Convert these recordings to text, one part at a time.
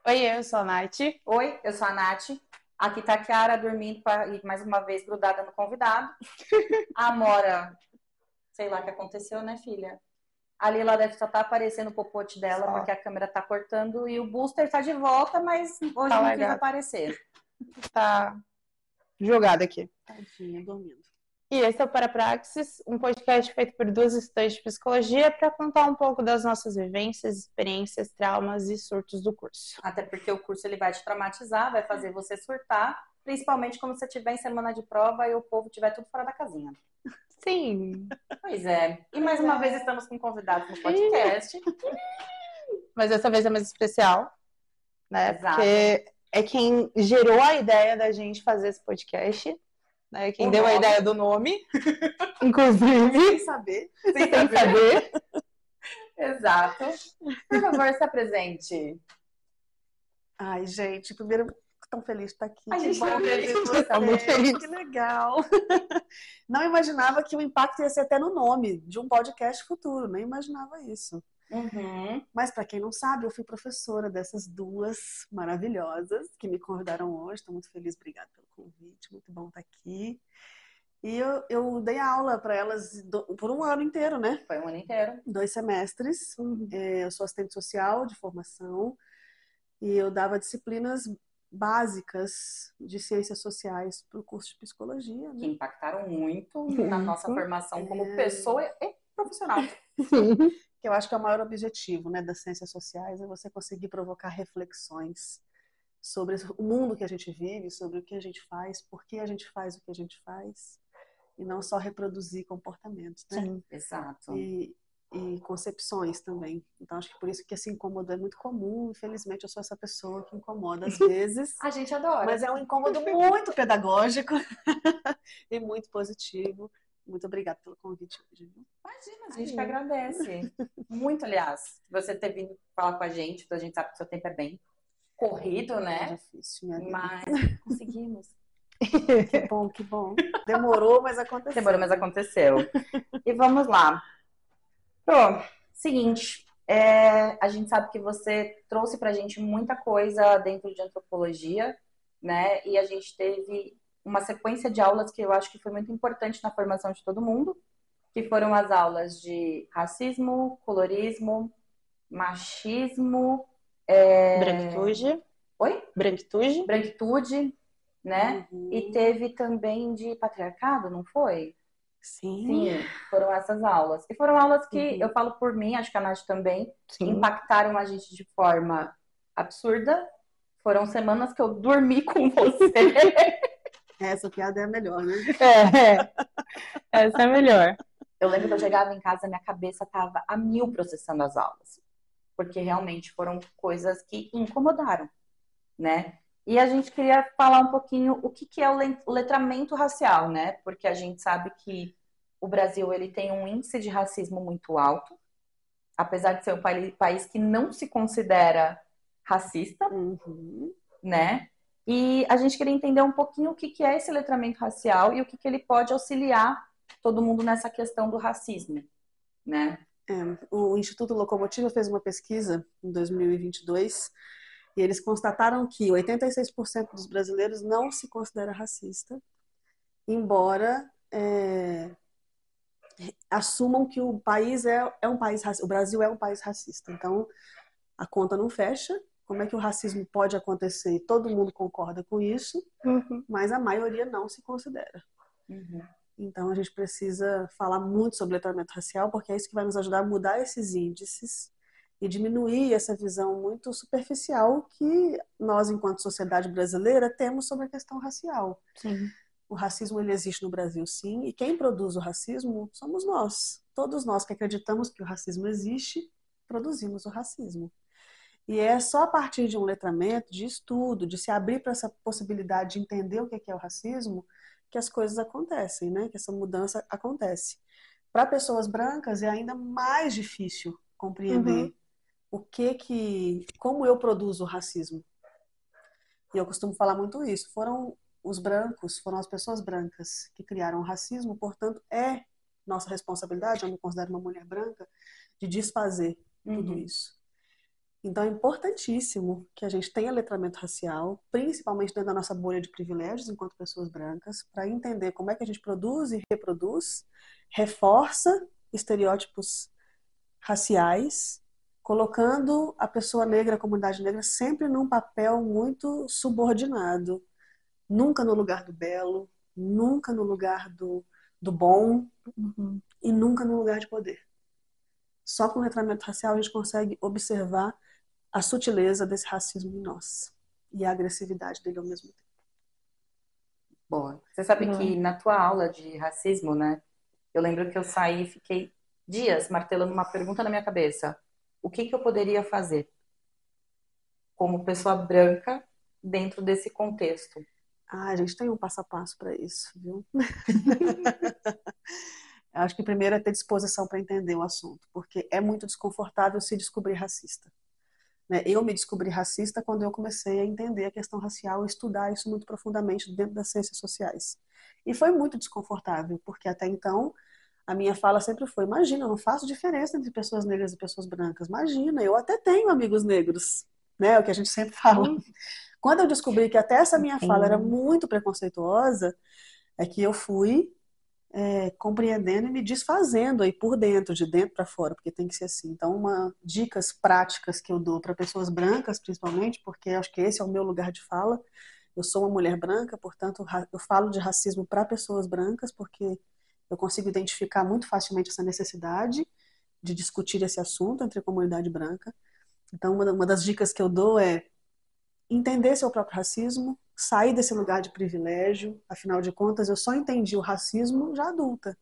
Oi, eu sou a Nath. Oi, eu sou a Nath. Aqui tá a Kiara dormindo e mais uma vez grudada no convidado. A Amora, sei lá o que aconteceu, né, filha? Ali ela deve só estar aparecendo o popote dela, porque a câmera tá cortando e o booster tá de volta, mas hoje não quis aparecer. Tá jogada aqui. Tadinha, dormindo. E esse é o Parapraxis, um podcast feito por duas estudantes de psicologia para contar um pouco das nossas vivências, experiências, traumas e surtos do curso. Até porque o curso ele vai te traumatizar, vai fazer você surtar, principalmente quando você estiver em semana de prova e o povo estiver tudo fora da casinha. Sim. Pois é. E mais uma vez estamos com convidados no podcast. Mas dessa vez é mais especial, né? Exato. Porque é quem gerou a ideia da gente fazer esse podcast, né? Quem deu a ideia do nome, inclusive. Sem saber. Sem saber. Exato. Por favor, se apresente. Ai, gente, primeiro, tão feliz de estar aqui. A gente tá muito feliz. Que legal. Não imaginava que o impacto ia ser até no nome de um podcast futuro, nem imaginava isso. Uhum. Mas para quem não sabe, eu fui professora dessas duas maravilhosas que me convidaram hoje. Estou muito feliz, obrigada pelo convite, muito bom estar aqui. E eu dei aula para elas por um ano inteiro, né? Foi um ano inteiro. 2 semestres. Eu sou assistente social de formação e eu dava disciplinas básicas de ciências sociais para o curso de psicologia, né? Que impactaram muito na nossa formação como pessoa e profissional. Que eu acho que é o maior objetivo, né, das ciências sociais, é você conseguir provocar reflexões sobre o mundo que a gente vive, sobre o que a gente faz, por que a gente faz o que a gente faz, e não só reproduzir comportamentos, né? Sim, exato. E concepções também. Então, acho que por isso que esse incômodo é muito comum. Infelizmente, eu sou essa pessoa que incomoda às vezes. A gente adora. Mas é um incômodo muito pedagógico e muito positivo. Muito obrigada pelo convite hoje. Imagina, a gente que agradece. Muito, aliás, você ter vindo falar com a gente sabe que o seu tempo é bem corrido, né? É difícil, minha vida. Mas conseguimos. Que bom, que bom. Demorou, mas aconteceu. Demorou, mas aconteceu. E vamos lá. Seguinte, a gente sabe que você trouxe pra gente muita coisa dentro de antropologia, né? E a gente teve uma sequência de aulas que eu acho que foi muito importante na formação de todo mundo, que foram as aulas de racismo, colorismo, machismo... Branquitude. Oi? Branquitude. Branquitude, né? E teve também de patriarcado, não foi? Sim. Sim, foram essas aulas. E foram aulas que, eu falo por mim, acho que a Nath também, impactaram a gente de forma absurda. Foram semanas que eu dormi com você. Essa piada é a melhor, né? Essa é a melhor. Eu lembro que eu chegava em casa, minha cabeça tava a mil processando as aulas. Porque realmente foram coisas que incomodaram, né? E a gente queria falar um pouquinho o que é o letramento racial, né? Porque a gente sabe que o Brasil ele tem um índice de racismo muito alto, apesar de ser um país que não se considera racista, né? E a gente queria entender um pouquinho o que é esse letramento racial e o que ele pode auxiliar todo mundo nessa questão do racismo, né? O Instituto Locomotiva fez uma pesquisa em 2022 e eles constataram que 86% dos brasileiros não se considera racista, embora assumam que o país é um país racista, o Brasil é um país racista. Então, a conta não fecha. Como é que o racismo pode acontecer? Todo mundo concorda com isso, mas a maioria não se considera. Então, a gente precisa falar muito sobre letramento racial, porque é isso que vai nos ajudar a mudar esses índices e diminuir essa visão muito superficial que nós, enquanto sociedade brasileira, temos sobre a questão racial. Sim. O racismo ele existe no Brasil, sim, e quem produz o racismo somos nós. Todos nós que acreditamos que o racismo existe, produzimos o racismo. E é só a partir de um letramento, de estudo, de se abrir para essa possibilidade de entender o que é o racismo, que as coisas acontecem, né? Que essa mudança acontece. Para pessoas brancas é ainda mais difícil compreender como eu produzo o racismo. E eu costumo falar muito isso. Foram as pessoas brancas que criaram o racismo, portanto, é nossa responsabilidade, eu me considero uma mulher branca, de desfazer tudo isso. Então é importantíssimo que a gente tenha letramento racial, principalmente dentro da nossa bolha de privilégios enquanto pessoas brancas, para entender como é que a gente produz e reproduz, reforça estereótipos raciais, colocando a pessoa negra, a comunidade negra, sempre num papel muito subordinado. Nunca no lugar do belo, nunca no lugar do bom e nunca no lugar de poder. Só com o letramento racial a gente consegue observar a sutileza desse racismo em nós e a agressividade dele ao mesmo tempo. Boa. Você sabe que na tua aula de racismo, né? Eu lembro que eu saí e fiquei dias martelando uma pergunta na minha cabeça. O que eu poderia fazer como pessoa branca dentro desse contexto? A gente tem um passo a passo para isso, viu? Acho que primeiro é ter disposição para entender o assunto, porque é muito desconfortável se descobrir racista. Eu me descobri racista quando eu comecei a entender a questão racial e estudar isso muito profundamente dentro das ciências sociais. E foi muito desconfortável, porque até então a minha fala sempre foi: imagina, eu não faço diferença entre pessoas negras e pessoas brancas. Imagina, eu até tenho amigos negros, né? É o que a gente sempre fala. Quando eu descobri que até essa minha fala era muito preconceituosa, é que eu fui compreendendo e me desfazendo aí por dentro, de dentro para fora, porque tem que ser assim. Então, dicas práticas que eu dou para pessoas brancas, principalmente, porque acho que esse é o meu lugar de fala. Eu sou uma mulher branca, portanto, eu falo de racismo para pessoas brancas, porque eu consigo identificar muito facilmente essa necessidade de discutir esse assunto entre a comunidade branca. Então, uma das dicas que eu dou é entender seu próprio racismo, sair desse lugar de privilégio. Afinal de contas, eu só entendi o racismo já adulta.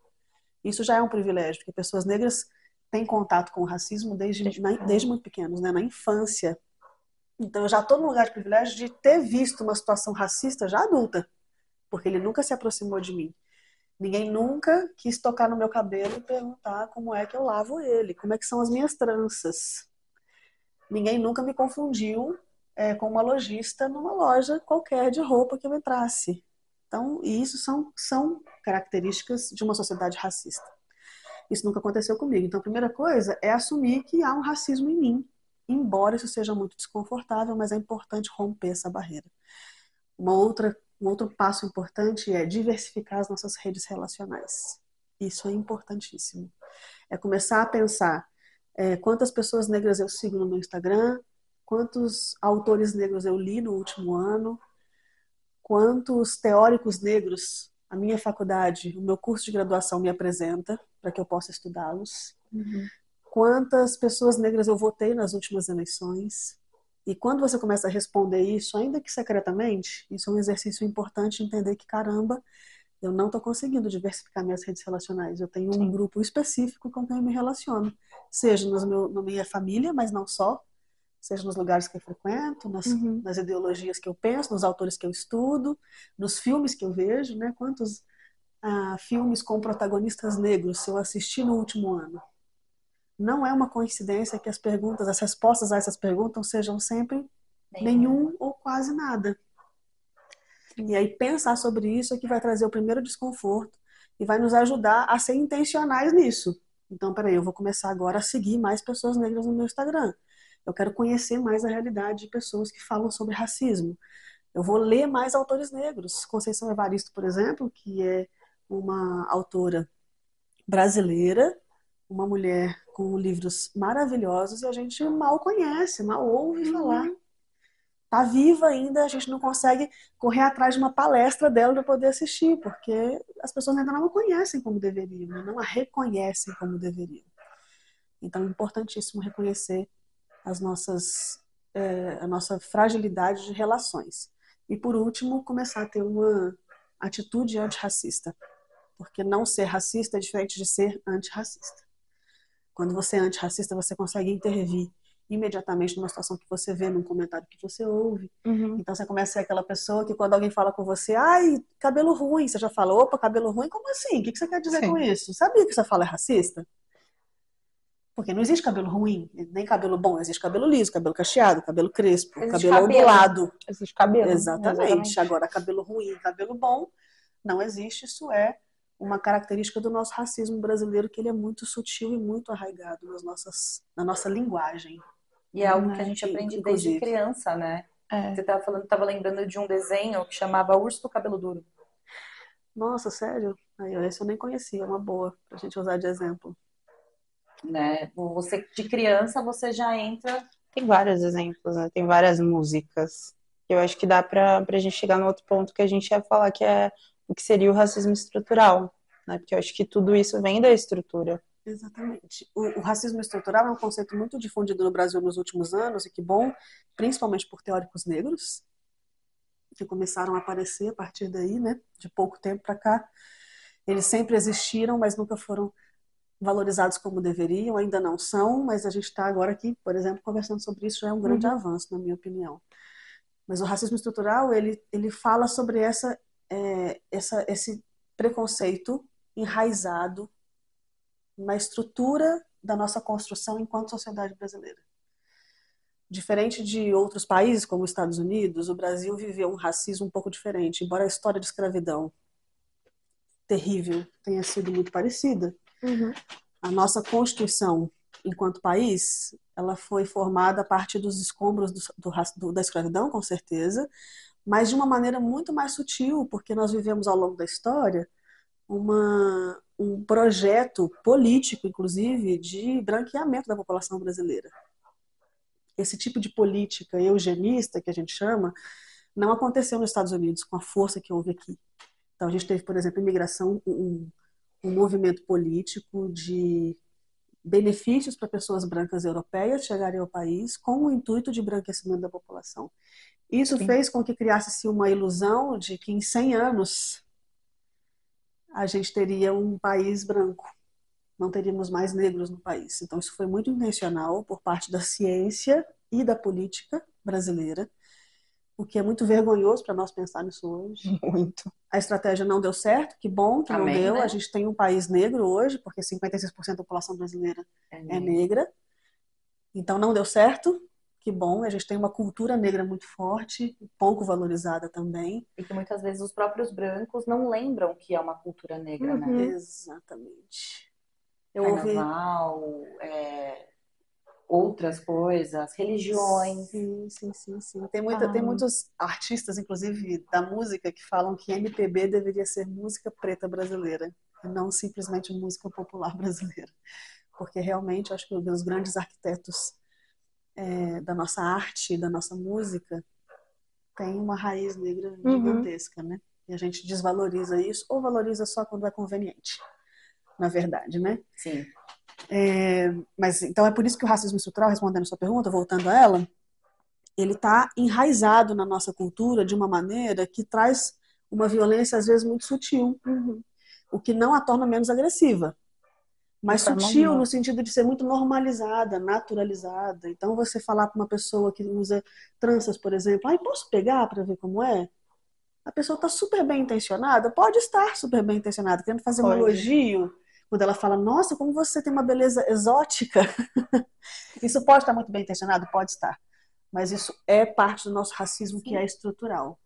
Isso já é um privilégio, porque pessoas negras têm contato com o racismo desde muito pequenos, né? Na infância. Então, eu já estou no lugar de privilégio de ter visto uma situação racista já adulta, porque ele nunca se aproximou de mim. Ninguém nunca quis tocar no meu cabelo e perguntar como é que eu lavo ele, como é que são as minhas tranças. Ninguém nunca me confundiu com uma lojista numa loja qualquer de roupa que eu entrasse. Então, e isso são características de uma sociedade racista. Isso nunca aconteceu comigo. Então, a primeira coisa é assumir que há um racismo em mim, embora isso seja muito desconfortável, mas é importante romper essa barreira. Um outro passo importante é diversificar as nossas redes relacionais. Isso é importantíssimo. É começar a pensar quantas pessoas negras eu sigo no meu Instagram, quantos autores negros eu li no último ano, quantos teóricos negros a minha faculdade, o meu curso de graduação me apresenta para que eu possa estudá-los, quantas pessoas negras eu votei nas últimas eleições. E quando você começa a responder isso, ainda que secretamente, isso é um exercício importante de entender que, caramba, eu não estou conseguindo diversificar minhas redes relacionais. Eu tenho um grupo específico com quem eu me relaciono, seja na minha família, mas não só, seja nos lugares que eu frequento, nas ideologias que eu penso, nos autores que eu estudo, nos filmes que eu vejo, né? Quantos filmes com protagonistas negros eu assisti no último ano? Não é uma coincidência que as respostas a essas perguntas sejam sempre nenhum ou quase nada. E aí pensar sobre isso é que vai trazer o primeiro desconforto e vai nos ajudar a ser intencionais nisso. Então, peraí, eu vou começar agora a seguir mais pessoas negras no meu Instagram. Eu quero conhecer mais a realidade de pessoas que falam sobre racismo. Eu vou ler mais autores negros. Conceição Evaristo, por exemplo, que é uma autora brasileira, uma mulher com livros maravilhosos e a gente mal conhece, mal ouve falar. Tá viva ainda, a gente não consegue correr atrás de uma palestra dela para poder assistir, porque as pessoas ainda não a conhecem como deveriam, não a reconhecem como deveriam. Então é importantíssimo reconhecer a nossa fragilidade de relações. E por último, começar a ter uma atitude antirracista, porque não ser racista é diferente de ser antirracista. Quando você é antirracista, você consegue intervir imediatamente numa situação que você vê, num comentário que você ouve. Então você começa a ser aquela pessoa que quando alguém fala com você, ai, cabelo ruim, você já fala, opa, cabelo ruim, como assim? O que você quer dizer com isso? Sabia que essa fala é racista? Porque não existe cabelo ruim, nem cabelo bom, existe cabelo liso, cabelo cacheado, cabelo crespo, cabelo ondulado. Existe cabelo. Exatamente. Agora, cabelo ruim, cabelo bom, não existe. Isso é uma característica do nosso racismo brasileiro, que ele é muito sutil e muito arraigado na nossa linguagem. E é algo que a né? gente aprende desde Inclusive. criança, né? É. Você estava falando, estava lembrando de um desenho que chamava Urso do Cabelo Duro, Nossa, sério? Aí, esse eu nem conhecia, uma boa pra gente usar de exemplo. né? Você, de criança, você já entra. Tem vários exemplos, né? Tem várias músicas. Eu acho que dá pra gente chegar no outro ponto que a gente ia falar, que é o que seria o racismo estrutural, né? Porque eu acho que tudo isso vem da estrutura. Exatamente. O racismo estrutural é um conceito muito difundido no Brasil nos últimos anos, e que bom, principalmente por teóricos negros, que começaram a aparecer a partir daí, né? De pouco tempo para cá. Eles sempre existiram, mas nunca foram valorizados como deveriam, ainda não são, mas a gente está agora aqui, por exemplo, conversando sobre isso, já é um grande Uhum. avanço, na minha opinião. Mas o racismo estrutural, ele fala sobre esse preconceito enraizado na estrutura da nossa construção enquanto sociedade brasileira. Diferente de outros países, como os Estados Unidos, o Brasil viveu um racismo um pouco diferente, embora a história de escravidão terrível tenha sido muito parecida. Uhum. A nossa Constituição, enquanto país, ela foi formada a partir dos escombros da escravidão, com certeza, mas de uma maneira muito mais sutil, porque nós vivemos ao longo da história um projeto político, inclusive, de branqueamento da população brasileira. Esse tipo de política eugenista, que a gente chama, não aconteceu nos Estados Unidos com a força que houve aqui. Então, a gente teve, por exemplo, imigração, um movimento político de benefícios para pessoas brancas europeias chegarem ao país com o intuito de branquecimento da população. Isso Sim. fez com que criasse-se uma ilusão de que em 100 anos a gente teria um país branco, não teríamos mais negros no país. Então isso foi muito intencional por parte da ciência e da política brasileira, o que é muito vergonhoso para nós pensar nisso hoje. Muito. A estratégia não deu certo, que bom que não Amém, deu. né? A gente tem um país negro hoje, porque 56% da população brasileira é negra. Então não deu certo, que bom. A gente tem uma cultura negra muito forte, pouco valorizada também. E que muitas vezes os próprios brancos não lembram que é uma cultura negra, né? Uhum. Exatamente. Eu ouvi. Carnaval, outras coisas, religiões. Sim. Tem muitos artistas, inclusive da música, que falam que MPB deveria ser música preta brasileira, e não simplesmente música popular brasileira. Porque realmente acho que os grandes arquitetos da nossa arte, da nossa música, têm uma raiz negra gigantesca, né? E a gente desvaloriza isso, ou valoriza só quando é conveniente, na verdade, né? Sim. Mas então é por isso que o racismo estrutural, respondendo a sua pergunta, voltando a ela, ele está enraizado na nossa cultura de uma maneira que traz uma violência às vezes muito sutil, o que não a torna menos agressiva, mas sutil no sentido de ser muito normalizada, naturalizada. Então você falar para uma pessoa que usa tranças, por exemplo, posso pegar para ver como é? A pessoa está super bem intencionada, pode estar super bem intencionada, querendo fazer um elogio, quando ela fala, nossa, como você tem uma beleza exótica. Isso pode estar muito bem intencionado? Pode estar. Mas isso é parte do nosso racismo que é estrutural.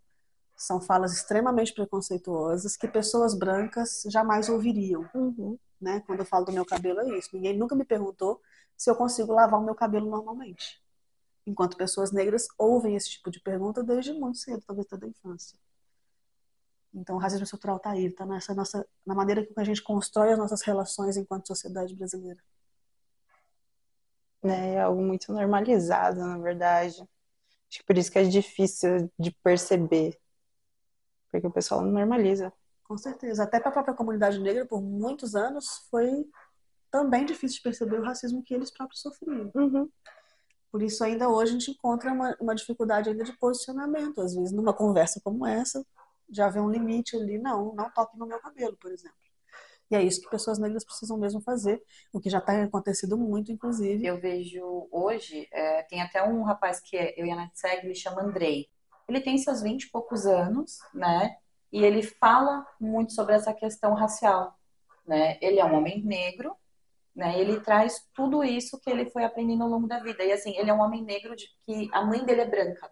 São falas extremamente preconceituosas que pessoas brancas jamais ouviriam. Né? Quando eu falo do meu cabelo é isso. Ninguém nunca me perguntou se eu consigo lavar o meu cabelo normalmente. Enquanto pessoas negras ouvem esse tipo de pergunta desde muito cedo, talvez desde a infância. Então o racismo estrutural está aí, está na maneira que a gente constrói as nossas relações enquanto sociedade brasileira. É algo muito normalizado, na verdade. Acho que por isso que é difícil de perceber. Porque o pessoal não normaliza. Com certeza. Até para a própria comunidade negra, por muitos anos, foi também difícil de perceber o racismo que eles próprios sofriam. Por isso, ainda hoje, a gente encontra uma dificuldade ainda de posicionamento. Às vezes, numa conversa como essa, já vê um limite ali. Não toque no meu cabelo, por exemplo. E é isso que pessoas negras precisam mesmo fazer, o que já tem acontecido muito, inclusive. Eu vejo hoje, tem até um rapaz que eu e a Nath segue, ele chama Andrei. Ele tem seus 20 e poucos anos, né? E ele fala muito sobre essa questão racial, né? Ele é um homem negro, né? Ele traz tudo isso que ele foi aprendendo ao longo da vida. E assim, ele é um homem negro de que a mãe dele é branca.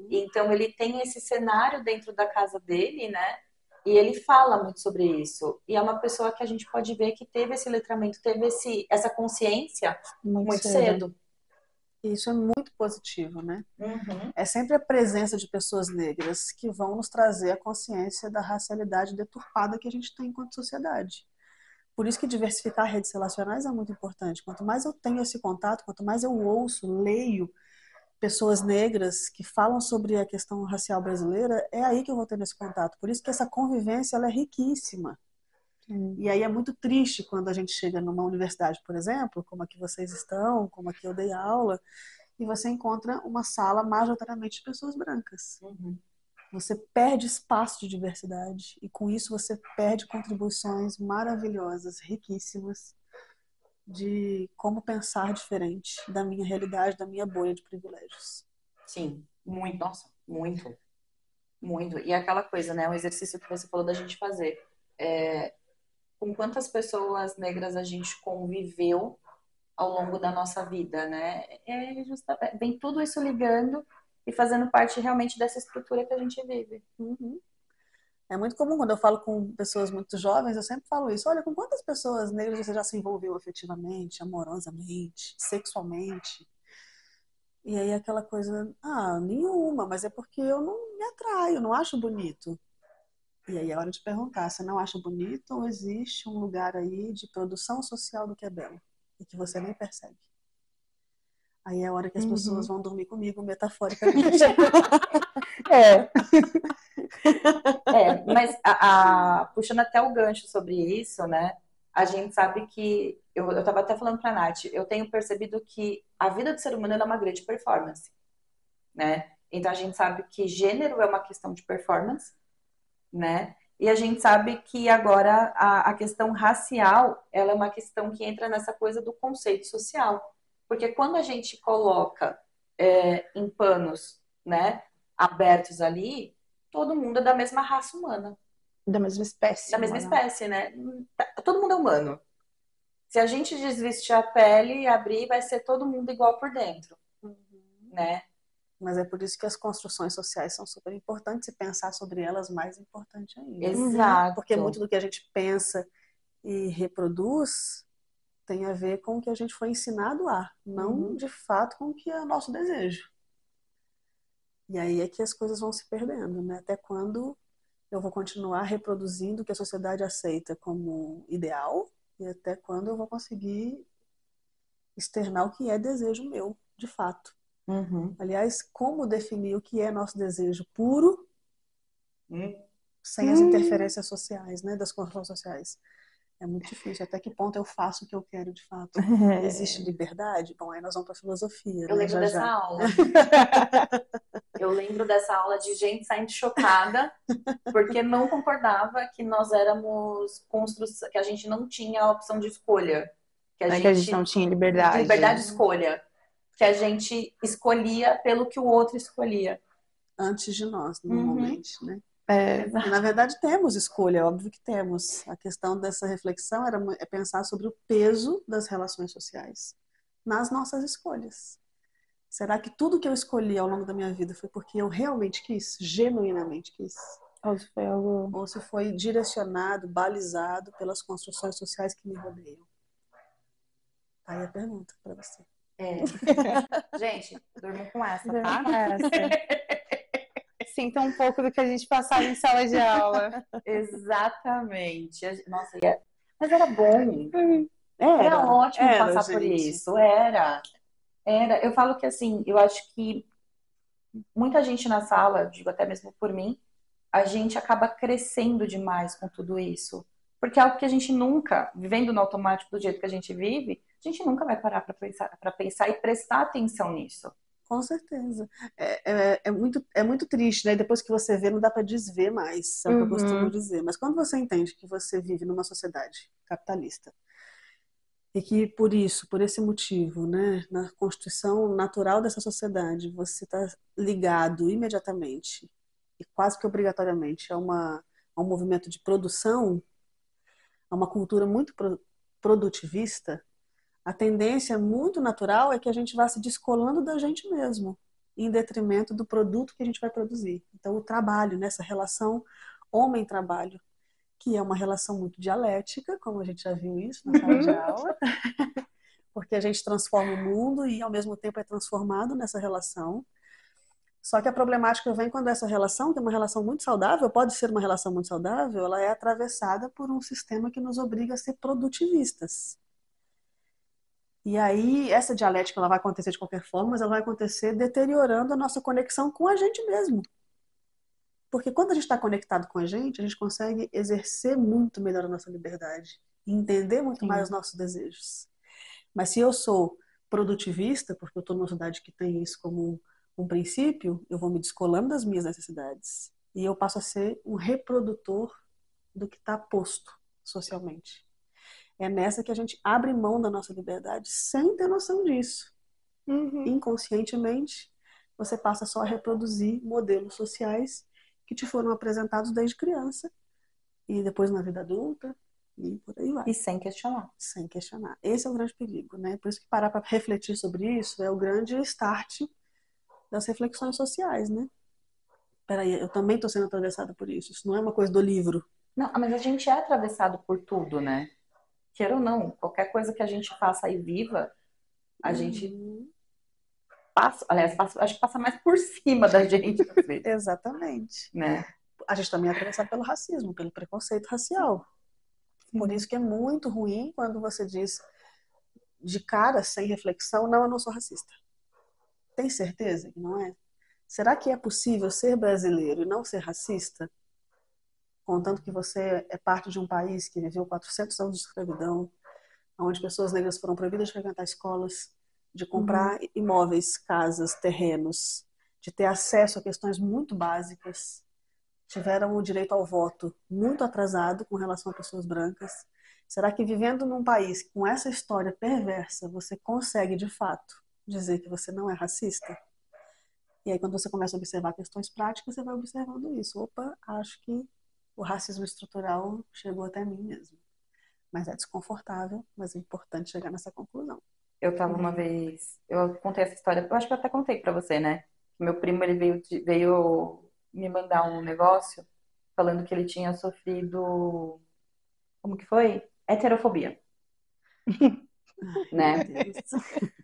Então ele tem esse cenário dentro da casa dele, né? E ele fala muito sobre isso. E é uma pessoa que a gente pode ver que teve esse letramento, teve essa consciência muito cedo. E isso é muito positivo, né? Uhum. É sempre a presença de pessoas negras que vão nos trazer a consciência da racialidade deturpada que a gente tem enquanto sociedade. Por isso que diversificar redes relacionais é muito importante. Quanto mais eu tenho esse contato, quanto mais eu ouço, leio pessoas negras que falam sobre a questão racial brasileira, é aí que eu vou ter esse contato. Por isso que essa convivência ela é riquíssima. E aí é muito triste quando a gente chega numa universidade, por exemplo, como a que vocês estão, como a que eu dei aula, e você encontra uma sala majoritariamente de pessoas brancas. Uhum. Você perde espaço de diversidade e com isso você perde contribuições maravilhosas, riquíssimas de como pensar diferente da minha realidade, da minha bolha de privilégios. Sim, muito, nossa, muito, muito. E é aquela coisa, né? O exercício que você falou da gente fazer. Com quantas pessoas negras a gente conviveu ao longo da nossa vida, né? Vem tudo isso ligando e fazendo parte realmente dessa estrutura que a gente vive. Uhum. É muito comum quando eu falo com pessoas muito jovens, eu sempre falo isso. Olha, com quantas pessoas negras você já se envolveu afetivamente, amorosamente, sexualmente? E aí aquela coisa, nenhuma, mas é porque eu não me atraio, não acho bonito. E aí é hora de perguntar, você não acha bonito ou existe um lugar aí de produção social do que é belo e que você nem percebe? Aí é a hora que as pessoas vão dormir comigo, metaforicamente. É. Mas puxando até o gancho sobre isso, né? A gente sabe que, eu estava até falando para a Nath, eu tenho percebido que a vida do ser humano é uma grande performance, né? Então a gente sabe que gênero é uma questão de performance, né? E a gente sabe que agora a questão racial, ela é uma questão que entra nessa coisa do conceito social. Porque quando a gente coloca em panos, né, abertos ali, todo mundo é da mesma raça humana. Da mesma espécie Da mesma humana. espécie, né? Todo mundo é humano. Se a gente desvestir a pele e abrir, vai ser todo mundo igual por dentro, né? Mas é por isso que as construções sociais são super importantes e pensar sobre elas mais importante ainda. Exato. Porque muito do que a gente pensa e reproduz tem a ver com o que a gente foi ensinado não de fato com o que é o nosso desejo. E aí é que as coisas vão se perdendo, né? Até quando eu vou continuar reproduzindo o que a sociedade aceita como ideal e até quando eu vou conseguir externar o que é desejo meu, de fato. Aliás, como definir o que é nosso desejo puro sem as interferências sociais, né, das construções sociais? É muito difícil. Até que ponto eu faço o que eu quero de fato? Existe liberdade? Bom, aí nós vamos para a filosofia, Eu né? lembro dessa Já. aula. Eu lembro dessa aula de gente saindo chocada porque não concordava que nós éramos que a gente não tinha a opção de escolha, que a gente não tinha liberdade. De liberdade de escolha, que a gente escolhia pelo que o outro escolhia. Antes de nós, normalmente, né? É. E, na verdade, temos escolha, é óbvio que temos. A questão dessa reflexão é pensar sobre o peso das relações sociais nas nossas escolhas. Será que tudo que eu escolhi ao longo da minha vida foi porque eu realmente quis, genuinamente quis? Ou se foi direcionado, balizado pelas construções sociais que me rodeiam? Tá aí a pergunta para você. Gente, durmam com essa, tá? Sinta um pouco do que a gente passava em sala de aula. Exatamente. Nossa, mas era bom. Era ótimo passar gente. por isso. Era. Eu falo que assim, eu acho que muita gente na sala, digo até mesmo por mim, a gente acaba crescendo demais com tudo isso. Porque é algo que a gente nunca, vivendo no automático do jeito que a gente vive, a gente nunca vai parar para pensar e prestar atenção nisso. Com certeza. É muito triste, né? Depois que você vê, não dá para desver mais, é o que eu costumo dizer. Mas quando você entende que você vive numa sociedade capitalista e que por isso, por esse motivo, né, na constituição natural dessa sociedade, você está ligado imediatamente e quase que obrigatoriamente a um movimento de produção, a uma cultura muito produtivista, a tendência muito natural é que a gente vá se descolando da gente mesmo, em detrimento do produto que a gente vai produzir. Então, o trabalho, nessa relação homem-trabalho, que é uma relação muito dialética, como a gente já viu isso na sala de aula, porque a gente transforma o mundo e ao mesmo tempo é transformado nessa relação. Só que a problemática vem quando essa relação, que é uma relação muito saudável, pode ser uma relação muito saudável, ela é atravessada por um sistema que nos obriga a ser produtivistas. E aí, essa dialética ela vai acontecer de qualquer forma, mas ela vai acontecer deteriorando a nossa conexão com a gente mesmo. Porque quando a gente está conectado com a gente consegue exercer muito melhor a nossa liberdade, e entender muito mais os nossos desejos. Mas se eu sou produtivista, porque eu estou numa sociedade que tem isso como um princípio, eu vou me descolando das minhas necessidades. E eu passo a ser um reprodutor do que está posto socialmente. É nessa que a gente abre mão da nossa liberdade sem ter noção disso. Inconscientemente, você passa só a reproduzir modelos sociais que te foram apresentados desde criança e depois na vida adulta e por aí vai. E sem questionar. Sem questionar. Esse é o grande perigo, né? Por isso que parar para refletir sobre isso é o grande start das reflexões sociais, né? Peraí, eu também estou sendo atravessada por isso. Isso não é uma coisa do livro. Não, mas a gente é atravessado por tudo, né? Queira ou não, qualquer coisa que a gente faça e viva, a gente passa, aliás, acho que passa mais por cima da gente, às vezes, Exatamente. né? A gente também é atravessado pelo racismo, pelo preconceito racial. Por isso que é muito ruim quando você diz de cara, sem reflexão, não, eu não sou racista. Tem certeza que não é? Será que é possível ser brasileiro e não ser racista? Contanto que você é parte de um país que viveu 400 anos de escravidão, onde pessoas negras foram proibidas de frequentar escolas, de comprar imóveis, casas, terrenos, de ter acesso a questões muito básicas, tiveram o direito ao voto muito atrasado com relação a pessoas brancas. Será que vivendo num país com essa história perversa, você consegue, de fato, dizer que você não é racista? E aí, quando você começa a observar questões práticas, você vai observando isso. Opa, acho que o racismo estrutural chegou até mim mesmo. Mas é desconfortável, mas é importante chegar nessa conclusão. Eu tava uma vez, eu contei essa história, eu acho que eu até contei pra você, né? Meu primo, ele veio me mandar um negócio falando que ele tinha sofrido, como que foi? Heterofobia, né?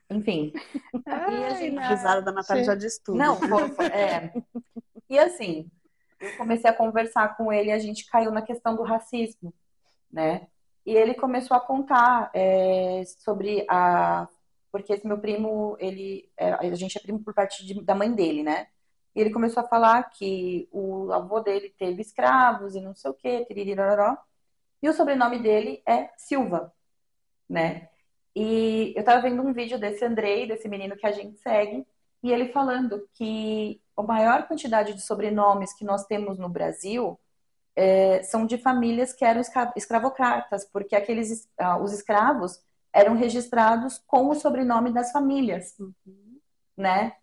Enfim. E a gente... A risada da Natália já diz tudo. Não, E assim, eu comecei a conversar com ele e a gente caiu na questão do racismo, né? E ele começou a contar sobre porque esse meu primo, a gente é primo por parte da mãe dele, né? E ele começou a falar que o avô dele teve escravos e não sei o quê, tiririroró. E o sobrenome dele é Silva, né? E eu tava vendo um vídeo desse Andrei, desse menino que a gente segue, e ele falando que a maior quantidade de sobrenomes que nós temos no Brasil são de famílias que eram escravocratas, porque os escravos eram registrados com o sobrenome das famílias, né?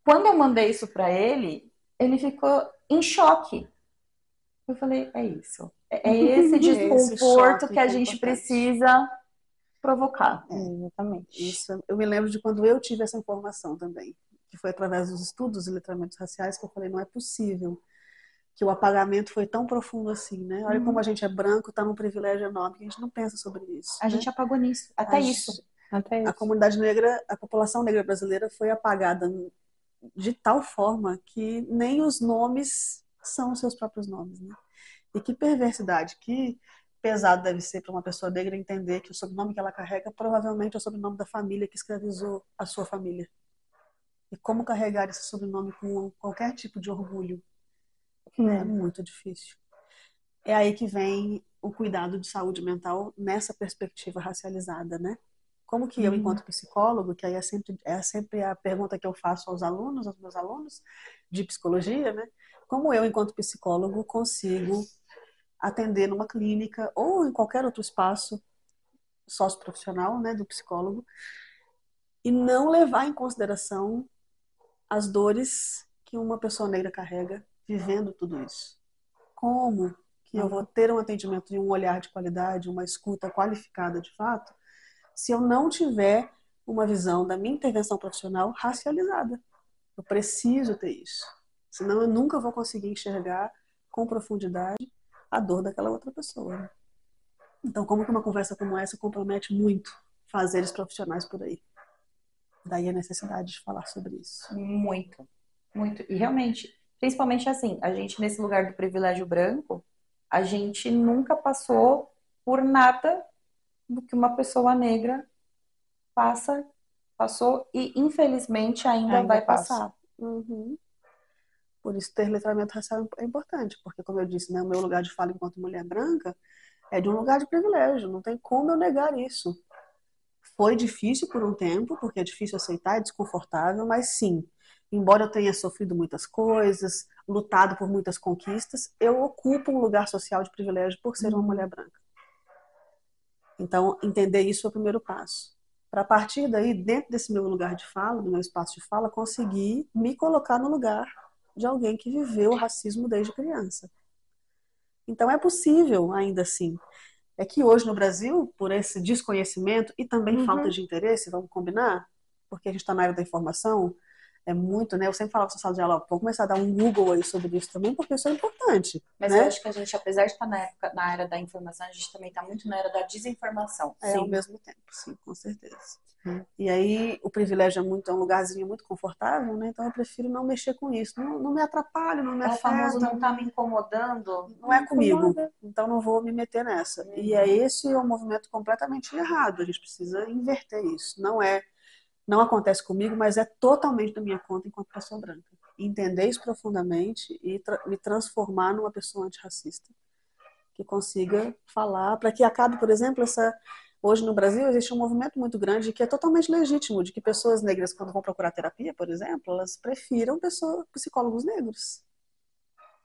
Quando eu mandei isso para ele, ele ficou em choque. Eu falei, é isso. É esse desconforto que a gente precisa provocar. Exatamente. Isso, eu me lembro de quando eu tive essa informação também, que foi através dos estudos e letramentos raciais que eu falei, não é possível que o apagamento foi tão profundo assim, né? Olha como a gente é branco, está num privilégio enorme, que a gente não pensa sobre isso. A gente apagou nisso, até isso. A comunidade negra, a população negra brasileira foi apagada de tal forma que nem os nomes são os seus próprios nomes, né? E que perversidade, que pesado deve ser para uma pessoa negra entender que o sobrenome que ela carrega provavelmente é o sobrenome da família que escravizou a sua família. E como carregar esse sobrenome com qualquer tipo de orgulho é muito difícil. É aí que vem o cuidado de saúde mental nessa perspectiva racializada, né? Como que eu, enquanto psicólogo, que aí é sempre a pergunta que eu faço aos meus alunos de psicologia, né? Como eu, enquanto psicólogo, consigo atender numa clínica ou em qualquer outro espaço socioprofissional, né, do psicólogo, e não levar em consideração as dores que uma pessoa negra carrega vivendo tudo isso. Como que eu vou ter um atendimento e um olhar de qualidade, uma escuta qualificada de fato, se eu não tiver uma visão da minha intervenção profissional racializada? Eu preciso ter isso. Senão eu nunca vou conseguir enxergar com profundidade a dor daquela outra pessoa. Então, como que uma conversa como essa compromete muito fazeres profissionais por aí. Daí a necessidade de falar sobre isso. Muito, muito. E realmente, principalmente assim, a gente nesse lugar do privilégio branco, a gente nunca passou por nada do que uma pessoa negra passou e infelizmente ainda vai passa. passar. Uhum. Por isso ter letramento racial é importante, porque como eu disse, né, o meu lugar de fala enquanto mulher branca é de um lugar de privilégio, não tem como eu negar isso. Foi difícil por um tempo, porque é difícil aceitar, é desconfortável, mas sim, embora eu tenha sofrido muitas coisas, lutado por muitas conquistas, eu ocupo um lugar social de privilégio por ser uma mulher branca. Então, entender isso é o primeiro passo. Para partir daí, dentro desse meu lugar de fala, do meu espaço de fala, conseguir me colocar no lugar de alguém que viveu o racismo desde criança. Então, é possível, ainda assim. É que hoje no Brasil, por esse desconhecimento e também falta de interesse, vamos combinar, porque a gente está na área da informação, é muito, né? Eu sempre falava para a sala de aula, vamos começar a dar um Google aí sobre isso também, porque isso é importante. Mas né? eu acho que a gente, apesar de estar na área da informação, a gente também está muito na era da desinformação. É, ao mesmo tempo, sim, com certeza. E aí o privilégio é um lugarzinho muito confortável, né? Então eu prefiro não mexer com isso. Não me atrapalha, não me É o famoso afeta. não tá me incomodando. Não é comigo, incomoda. então não vou me meter nessa. E é esse um movimento completamente errado. A gente precisa inverter isso. Não acontece comigo, mas é totalmente da minha conta enquanto pessoa branca. Entender isso profundamente e me transformar numa pessoa antirracista que consiga falar, para que acabe, por exemplo, hoje no Brasil existe um movimento muito grande que é totalmente legítimo, de que pessoas negras, quando vão procurar terapia, por exemplo, elas prefiram psicólogos negros.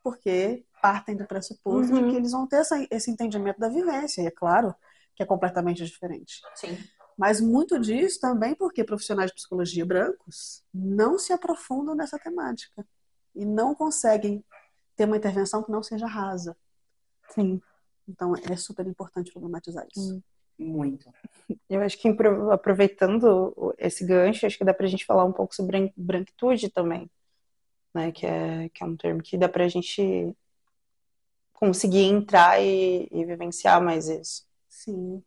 Porque partem do pressuposto de que eles vão ter esse entendimento da vivência. E é claro que é completamente diferente. Sim. Mas muito disso também porque profissionais de psicologia brancos não se aprofundam nessa temática. E não conseguem ter uma intervenção que não seja rasa. Sim. Então é super importante problematizar isso. Muito. Eu acho que aproveitando esse gancho, acho que dá pra gente falar um pouco sobre branquitude também, né? Que é um termo que dá pra gente conseguir entrar e vivenciar mais isso. Sim.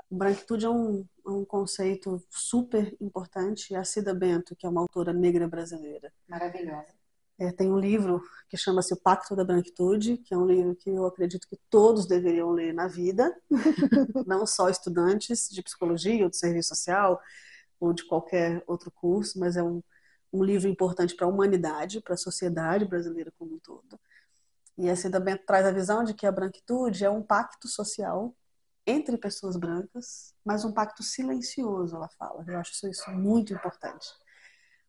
Branquitude é um conceito super importante. A Cida Bento, que é uma autora negra brasileira. Maravilhosa. Tem um livro que chama-se O Pacto da Branquitude, que é um livro que eu acredito que todos deveriam ler na vida, não só estudantes de psicologia ou de serviço social ou de qualquer outro curso, mas é um livro importante para a humanidade, para a sociedade brasileira como um todo. E a Cida Bento traz a visão de que a branquitude é um pacto social entre pessoas brancas, mas um pacto silencioso, ela fala. Eu acho isso muito importante.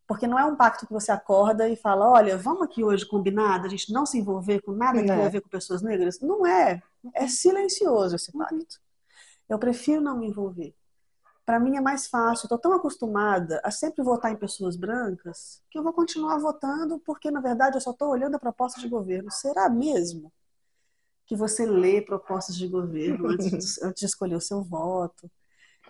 Porque não é um pacto que você acorda e fala, olha, vamos aqui hoje combinado, a gente não se envolver com nada que tenha a ver com pessoas negras. Não é. É silencioso esse pacto. Eu prefiro não me envolver. Para mim é mais fácil. Estou tão acostumada a sempre votar em pessoas brancas que eu vou continuar votando porque, na verdade, eu só estou olhando a proposta de governo. Será mesmo que você lê propostas de governo antes de escolher o seu voto?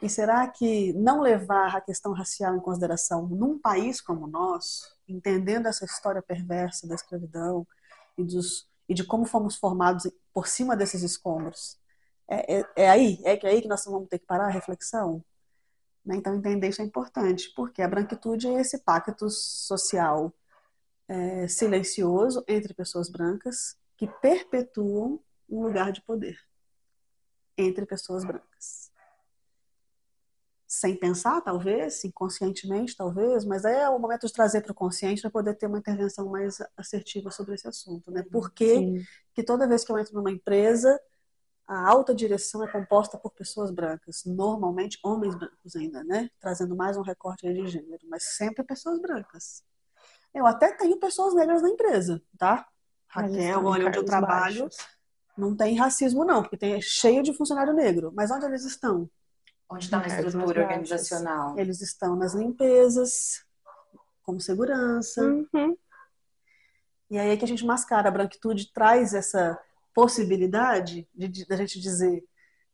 E será que não levar a questão racial em consideração num país como o nosso, entendendo essa história perversa da escravidão e de como fomos formados por cima desses escombros, é aí que nós vamos ter que parar a reflexão? Né? Então, entender isso é importante, porque a branquitude é esse pacto social silencioso entre pessoas brancas que perpetuam um lugar de poder entre pessoas brancas. Sem pensar, talvez, inconscientemente, talvez, mas é o momento de trazer para o consciente para poder ter uma intervenção mais assertiva sobre esse assunto. Né? Por que toda vez que eu entro numa empresa, a alta direção é composta por pessoas brancas, normalmente homens brancos ainda, né? Trazendo mais um recorte aí de gênero, mas sempre pessoas brancas. Eu até tenho pessoas negras na empresa, tá? Raquel, olha, onde eu trabalho, não tem racismo não, porque é cheio de funcionário negro. Mas onde eles estão? Onde está na estrutura organizacional? Eles estão nas limpezas, como segurança. E aí é que a gente mascara. A branquitude traz essa possibilidade de a gente dizer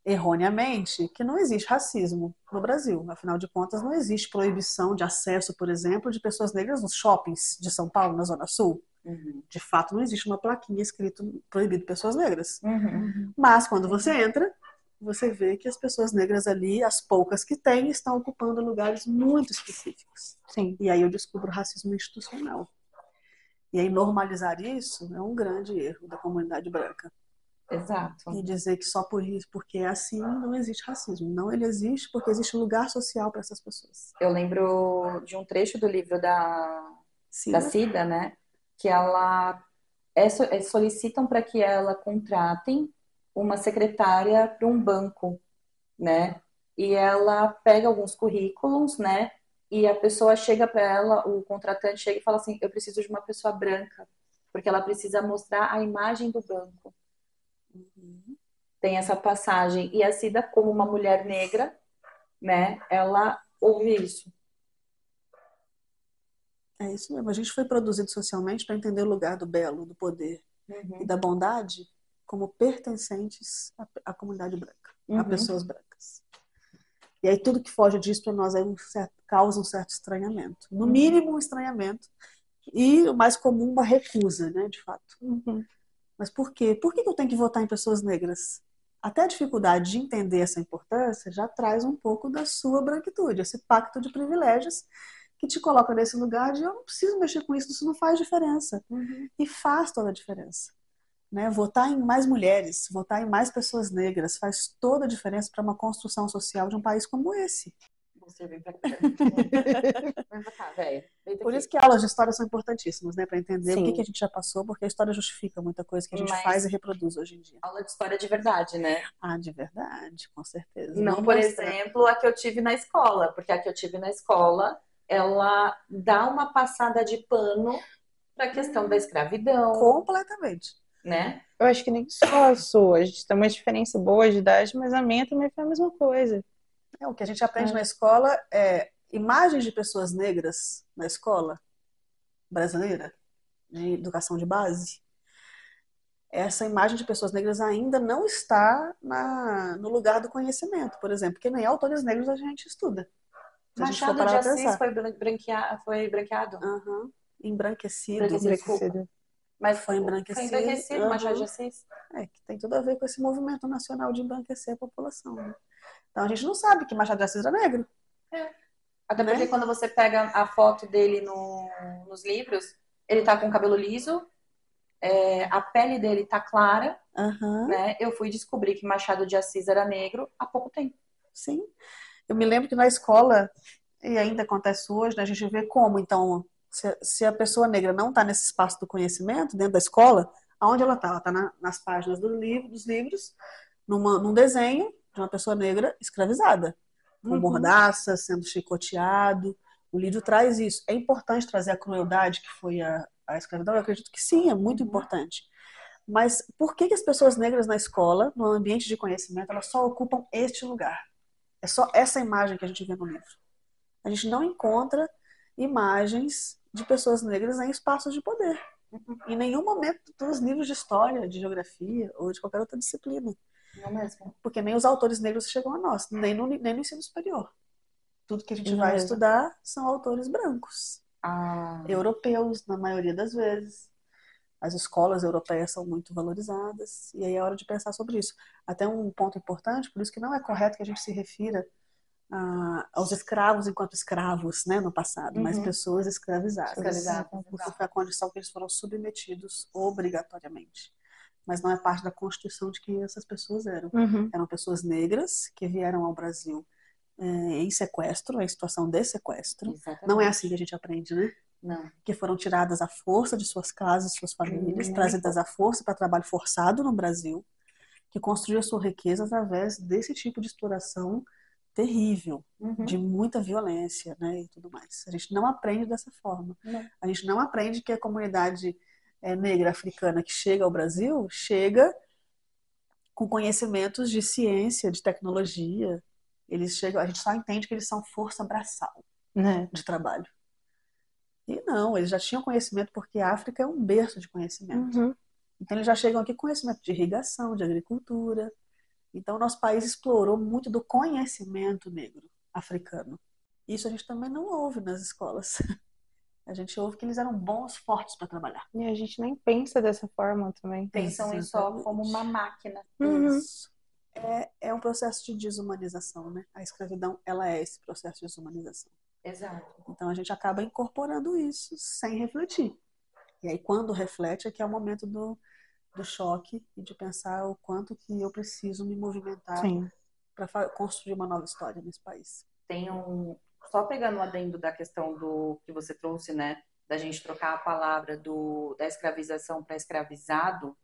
erroneamente que não existe racismo no Brasil. Afinal de contas, não existe proibição de acesso, por exemplo, de pessoas negras nos shoppings de São Paulo, na Zona Sul. De fato, não existe uma plaquinha escrito proibido pessoas negras. Mas quando você entra, você vê que as pessoas negras ali, as poucas que têm, estão ocupando lugares muito específicos. Sim. E aí eu descubro o racismo institucional. E aí normalizar isso é um grande erro da comunidade branca. Exato. E dizer que só por isso, porque é assim, não existe racismo. Não, ele existe porque existe um lugar social para essas pessoas. Eu lembro de um trecho do livro da Cida? Cida, né? Que ela solicitam para que ela contratem uma secretária para um banco, né? E ela pega alguns currículos, né? E a pessoa chega para ela, o contratante chega e fala assim: eu preciso de uma pessoa branca, porque ela precisa mostrar a imagem do banco. Tem essa passagem. E a Cida, como uma mulher negra, né? Ela ouve isso. É isso mesmo. A gente foi produzido socialmente para entender o lugar do belo, do poder e da bondade como pertencentes à comunidade branca, a pessoas brancas. E aí tudo que foge disso para nós causa um certo estranhamento. No mínimo um estranhamento. E o mais comum, uma recusa, né, de fato. Mas por quê? Por que eu tenho que votar em pessoas negras? Até a dificuldade de entender essa importância já traz um pouco da sua branquitude, esse pacto de privilégios que te coloca nesse lugar de eu não preciso mexer com isso não faz diferença. E faz toda a diferença. Né? Votar em mais mulheres, votar em mais pessoas negras faz toda a diferença para uma construção social de um país como esse. Você vem pra cá. Vem pra cá, velho. Por isso que aulas de história são importantíssimas, né? Para entender Sim. o que a gente já passou, porque a história justifica muita coisa que a gente faz e reproduz hoje em dia. Aula de história de verdade, né? Ah, de verdade, com certeza. Não, por exemplo, a que eu tive na escola, porque a que eu tive na escola, ela dá uma passada de pano para a questão da escravidão, Completamente. né? Eu acho que nem só a sua. A gente tem uma diferença boa de idade, mas a minha também foi a mesma coisa. O que a gente aprende na escola é imagens de pessoas negras na escola brasileira, de educação de base. Essa imagem de pessoas negras ainda não está no lugar do conhecimento, por exemplo, porque nem autores negros a gente estuda. Se a gente for Machado parar de pra Assis pensar. foi branqueado? Embranquecido. Embranquecido. Mas Foi embranquecido. Foi embranquecido, Machado de Assis. Que tem tudo a ver com esse movimento nacional de embranquecer a população. Né? Então a gente não sabe que Machado de Assis era negro. Até porque quando você pega a foto dele nos livros, ele tá com o cabelo liso, a pele dele tá clara, né? Eu fui descobrir que Machado de Assis era negro há pouco tempo. Sim. Eu me lembro que na escola, e ainda acontece hoje, né, a gente vê como, então, se a pessoa negra não está nesse espaço do conhecimento, dentro da escola, aonde ela está? Ela está nas páginas dos livros, num desenho de uma pessoa negra escravizada, com mordaça, sendo chicoteado. O livro traz isso. É importante trazer a crueldade que foi a escravidão? Eu acredito que sim, é muito importante. Mas por que as pessoas negras na escola, no ambiente de conhecimento, elas só ocupam este lugar? É só essa imagem que a gente vê no livro. A gente não encontra imagens de pessoas negras em espaços de poder. Em nenhum momento dos livros de história, de geografia ou de qualquer outra disciplina. Não mesmo? Porque nem os autores negros chegam a nós, nem no ensino superior. Tudo que a gente vai estudar são autores brancos. Europeus, na maioria das vezes. As escolas europeias são muito valorizadas. E aí é hora de pensar sobre isso. Até um ponto importante, por isso que não é correto que a gente se refira aos escravos enquanto escravos, né, no passado, mas pessoas escravizadas. Porque foi a condição que eles foram submetidos obrigatoriamente. Mas não é parte da constituição de que essas pessoas eram. Eram pessoas negras que vieram ao Brasil em sequestro, em situação de sequestro. Exatamente. Não é assim que a gente aprende, né? Não. Que foram tiradas à força de suas casas, suas famílias, trazidas à força para trabalho forçado no Brasil, que construiu a sua riqueza através desse tipo de exploração terrível, de muita violência, né, e tudo mais. A gente não aprende dessa forma. A gente não aprende que a comunidade negra africana que chega ao Brasil chega com conhecimentos de ciência, de tecnologia. Eles chegam, a gente só entende que eles são força braçal de trabalho. E não, eles já tinham conhecimento porque a África é um berço de conhecimento. Então eles já chegam aqui com conhecimento de irrigação, de agricultura. Então o nosso país explorou muito do conhecimento negro africano. Isso a gente também não ouve nas escolas. A gente ouve que eles eram bons, fortes para trabalhar. E a gente nem pensa dessa forma também. Pensam em só como uma máquina. Isso. é um processo de desumanização, né? A escravidão, ela é esse processo de desumanização. Exato. Então a gente acaba incorporando isso sem refletir. E aí quando reflete é que é o momento do choque e de pensar o quanto que eu preciso me movimentar para construir uma nova história nesse país. Só pegando o adendo da questão do que você trouxe, né? Da gente trocar a palavra da escravização para escravizado,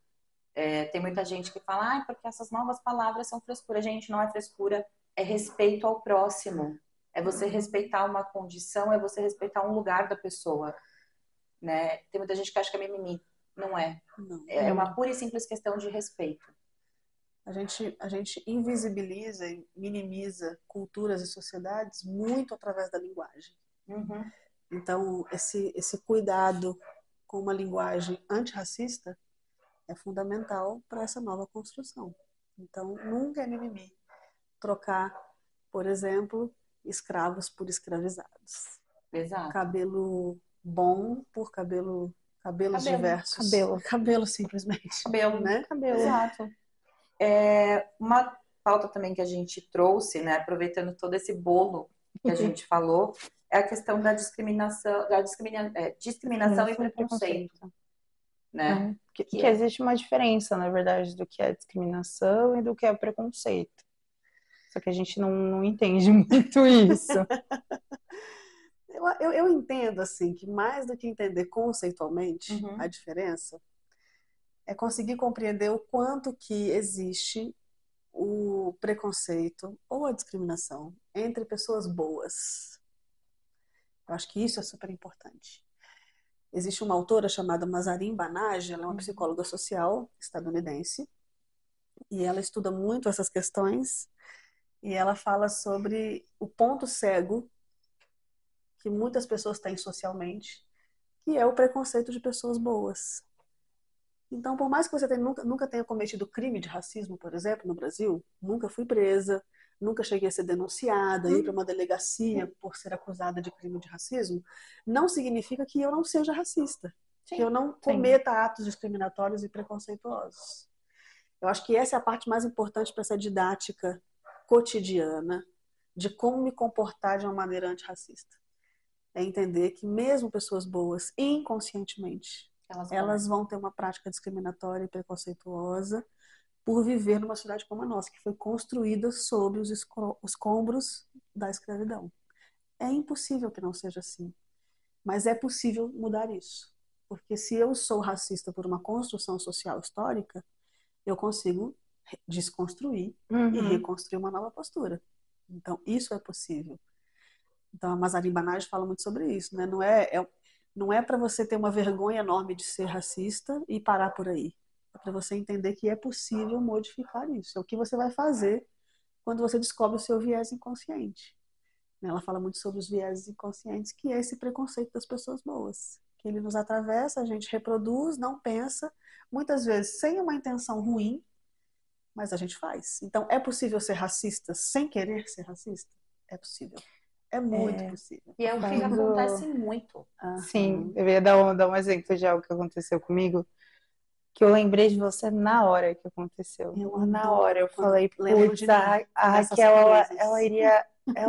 tem muita gente que fala, porque essas novas palavras são frescura. Gente, não é frescura, é respeito ao próximo. É você respeitar uma condição, é você respeitar um lugar da pessoa, né? Tem muita gente que acha que é mimimi. Não é. Não. É uma pura e simples questão de respeito. A gente invisibiliza e minimiza culturas e sociedades muito através da linguagem. Uhum. Então, esse cuidado com uma linguagem antirracista é fundamental para essa nova construção. Então, nunca é mimimi trocar, por exemplo, escravos por escravizados. Exato. Cabelo bom por cabelos diversos. Cabelo simplesmente. Cabelo, né? Cabelo. Exato. Uma pauta também que a gente trouxe, né, aproveitando todo esse bolo que a gente falou, é a questão da discriminação e preconceito. Né? Que existe uma diferença, na verdade, do que é discriminação e do que é preconceito. Só que a gente não entende muito isso. Eu entendo, assim, que mais do que entender conceitualmente a diferença, é conseguir compreender o quanto que existe o preconceito ou a discriminação entre pessoas boas. Eu acho que isso é super importante. Existe uma autora chamada Mazarin Banaji, ela é uma psicóloga social estadunidense, e ela estuda muito essas questões, e ela fala sobre o ponto cego que muitas pessoas têm socialmente, que é o preconceito de pessoas boas. Então, por mais que você nunca tenha cometido crime de racismo, por exemplo, no Brasil, nunca fui presa, nunca cheguei a ser denunciada, ir para uma delegacia por ser acusada de crime de racismo, não significa que eu não seja racista, que eu não cometa atos discriminatórios e preconceituosos. Eu acho que essa é a parte mais importante para essa didática cotidiana de como me comportar de uma maneira antirracista. É entender que mesmo pessoas boas, inconscientemente, elas vão ter uma prática discriminatória e preconceituosa por viver numa cidade como a nossa, que foi construída sob os escombros da escravidão. É impossível que não seja assim. Mas é possível mudar isso. Porque se eu sou racista por uma construção social histórica, eu consigo desconstruir e reconstruir uma nova postura. Então, isso é possível. Então, a Mazarin Banaji fala muito sobre isso, né? Não é para você ter uma vergonha enorme de ser racista e parar por aí. É para você entender que é possível modificar isso. É o que você vai fazer quando você descobre o seu viés inconsciente. Ela fala muito sobre os viéses inconscientes, que é esse preconceito das pessoas boas. Que ele nos atravessa, a gente reproduz, não pensa, muitas vezes sem uma intenção ruim, mas a gente faz. Então, é possível ser racista sem querer ser racista? É possível. É muito possível. E é o que acontece muito. Sim, eu ia dar um exemplo de algo que aconteceu comigo, que eu lembrei de você na hora que aconteceu. Na hora eu falei, putz, a Raquel, ela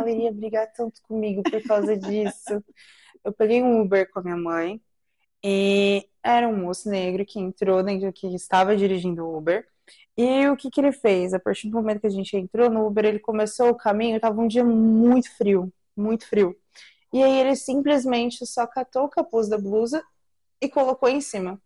iria brigar tanto comigo por causa disso. Eu peguei um Uber com a minha mãe e era um moço negro que entrou dentro, que estava dirigindo o Uber. E o que ele fez? A partir do momento que a gente entrou no Uber, ele começou o caminho, estava um dia muito frio. Muito frio. E aí ele simplesmente só catou o capuz da blusa e colocou em cima.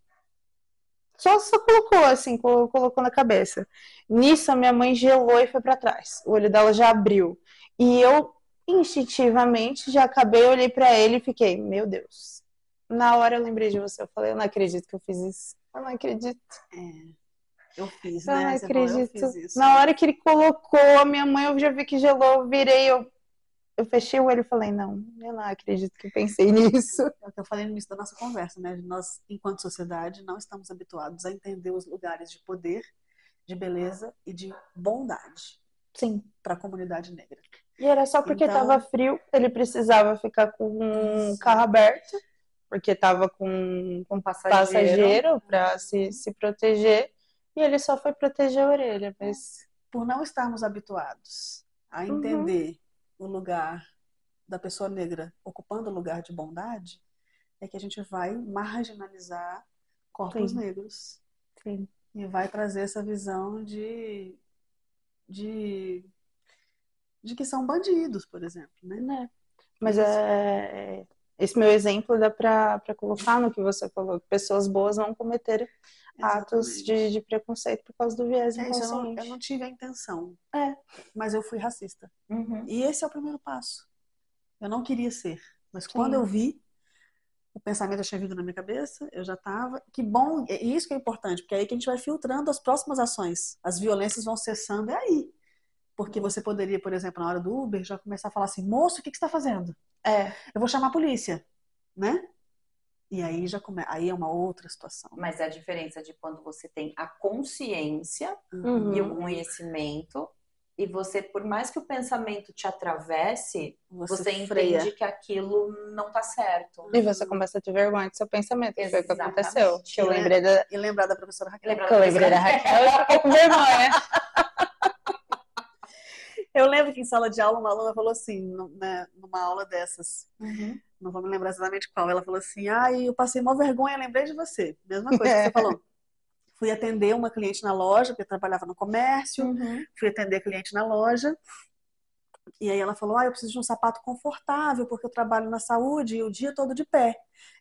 Só colocou assim, colocou na cabeça. Nisso a minha mãe gelou e foi para trás. O olho dela já abriu. E eu instintivamente já acabei, olhei para ele e fiquei, meu Deus. Na hora eu lembrei de você, eu falei, eu não acredito que eu fiz isso. Eu não acredito. Eu fiz, eu né? Não acredito. Eu fiz isso. Na hora que ele colocou, a minha mãe, eu já vi que gelou, eu virei, eu fechei o olho e falei, não, eu não acredito que eu pensei nisso. É o que eu falei no início da nossa conversa, né? Nós, enquanto sociedade, não estamos habituados a entender os lugares de poder, de beleza e de bondade. Sim. Para a comunidade negra. E era só porque estava frio, ele precisava ficar com um carro aberto, porque estava com passageiro para se proteger, e ele só foi proteger a orelha, mas por não estarmos habituados a entender o lugar da pessoa negra ocupando o lugar de bondade, é que a gente vai marginalizar corpos negros. Sim. E vai trazer essa visão de que são bandidos, por exemplo, né? Mas esse meu exemplo dá para colocar no que você falou, que pessoas boas não cometeram atos de preconceito por causa do viés inconsciente. Eu não tive a intenção, É. mas eu fui racista. Uhum. E esse é o primeiro passo. Eu não queria ser, mas Sim. quando eu vi, o pensamento já tinha vindo na minha cabeça, eu já estava. Que bom, e isso que é importante, porque é aí que a gente vai filtrando as próximas ações. As violências vão cessando, é aí. Porque você poderia, por exemplo, na hora do Uber, já começar a falar assim: moço, o que você está fazendo? Eu vou chamar a polícia, né? E aí aí é uma outra situação. Mas é a diferença de quando você tem a consciência e o conhecimento, e você, por mais que o pensamento te atravesse, você entende que aquilo não tá certo. E você começa a ter vergonha do seu pensamento, que foi o que aconteceu. Que eu lembrei da... E lembrar da professora Raquel. Eu lembrei da Raquel e fiquei com vergonha. Eu lembro que em sala de aula uma aluna falou assim, numa aula dessas, não vou me lembrar exatamente qual, ela falou assim: eu passei mó vergonha, lembrei de você. Mesma coisa que você falou. Fui atender uma cliente na loja, porque eu trabalhava no comércio, fui atender cliente na loja, e aí ela falou: eu preciso de um sapato confortável, porque eu trabalho na saúde e o dia todo de pé.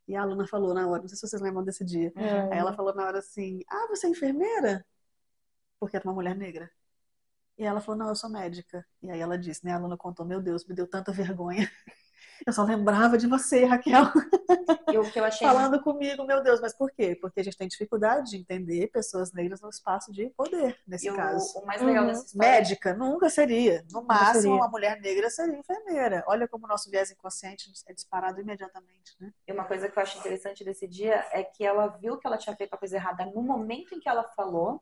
E a aluna falou na hora, não sei se vocês lembram desse dia, aí ela falou na hora assim: você é enfermeira? Porque era uma mulher negra. E ela falou: não, eu sou médica. E aí ela disse, né? A aluna contou: meu Deus, me deu tanta vergonha. Eu só lembrava de você, Raquel. E o que eu achei... Falando comigo, meu Deus, mas por quê? Porque a gente tem dificuldade de entender pessoas negras no espaço de poder, nesse caso. O mais legal dessa história... Médica nunca seria. No máximo, uma mulher negra seria enfermeira. Olha como o nosso viés inconsciente é disparado imediatamente, né? E uma coisa que eu acho interessante desse dia é que ela viu que ela tinha feito a coisa errada no momento em que ela falou,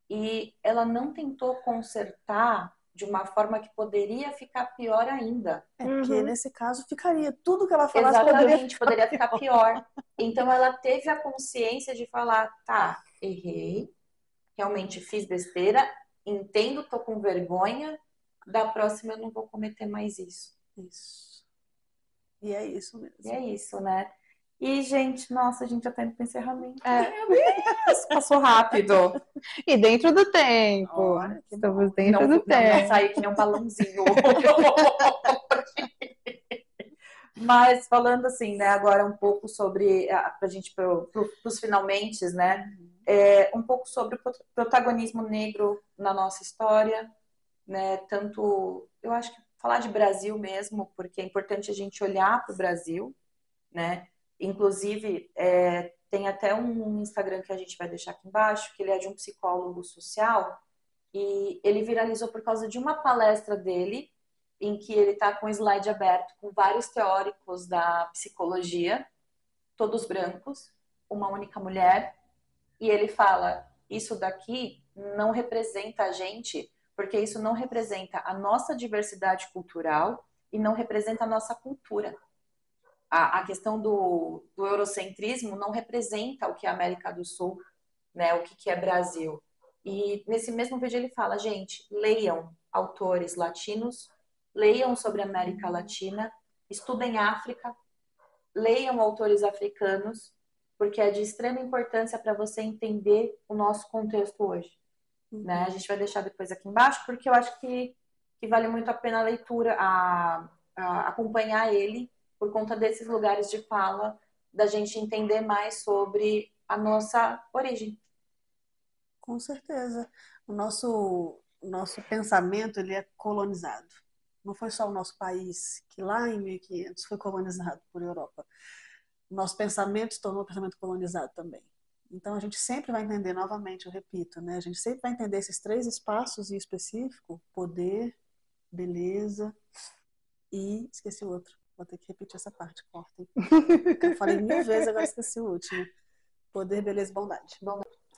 e ela não tentou consertar de uma forma que poderia ficar pior ainda. Porque nesse caso ficaria tudo que ela falasse. Exatamente, poderia ficar pior. Então ela teve a consciência de falar: tá, errei, realmente fiz besteira, entendo, tô com vergonha, da próxima eu não vou cometer mais isso. Isso. E é isso mesmo. E é isso, né? E, gente, nossa, a gente já tá indo pro encerramento. Meu Deus, passou rápido. E dentro do tempo. Olha, estamos dentro do tempo. Não saí que nem um balãozinho. Mas falando assim, né, agora um pouco sobre, pra gente pros finalmente, né, um pouco sobre o protagonismo negro na nossa história, né, tanto, eu acho que falar de Brasil mesmo, porque é importante a gente olhar para o Brasil, né, inclusive tem até um Instagram que a gente vai deixar aqui embaixo, que ele é de um psicólogo social, e ele viralizou por causa de uma palestra dele, em que ele está com o slide aberto, com vários teóricos da psicologia, todos brancos, uma única mulher, e ele fala: isso daqui não representa a gente, porque isso não representa a nossa diversidade cultural e não representa a nossa cultura. A questão do eurocentrismo não representa o que é América do Sul, né, o que é Brasil. E nesse mesmo vídeo ele fala: gente, leiam autores latinos, leiam sobre a América Latina, estudem África, leiam autores africanos, porque é de extrema importância para você entender o nosso contexto hoje. Né? A gente vai deixar depois aqui embaixo, porque eu acho que vale muito a pena a leitura, a acompanhar ele, por conta desses lugares de fala, da gente entender mais sobre a nossa origem. Com certeza. O nosso pensamento, ele é colonizado. Não foi só o nosso país, que lá em 1500 foi colonizado por Europa. O nosso pensamento se tornou um pensamento colonizado também. Então a gente sempre vai entender, novamente, eu repito, né? A gente sempre vai entender esses 3 espaços em específico: poder, beleza e... esqueci o outro. Vou ter que repetir essa parte, cortem. Eu falei 1000 vezes, agora esqueci o último. Poder, beleza e bondade.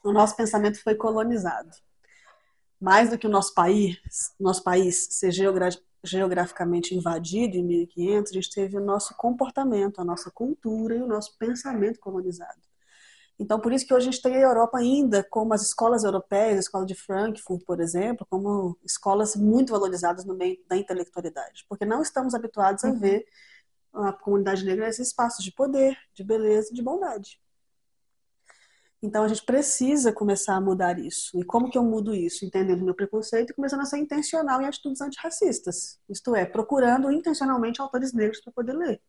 O nosso pensamento foi colonizado. Mais do que o nosso país ser geograficamente invadido em 1500, a gente teve o nosso comportamento, a nossa cultura e o nosso pensamento colonizado. Então, por isso que hoje a gente tem a Europa ainda como as escolas europeias, a escola de Frankfurt, por exemplo, como escolas muito valorizadas no meio da intelectualidade, porque não estamos habituados a ver a comunidade negra nesses espaços de poder, de beleza e de bondade. Então, a gente precisa começar a mudar isso. E como que eu mudo isso? Entendendo meu preconceito e começando a ser intencional em atitudes antirracistas. Isto é, procurando intencionalmente autores negros para poder ler.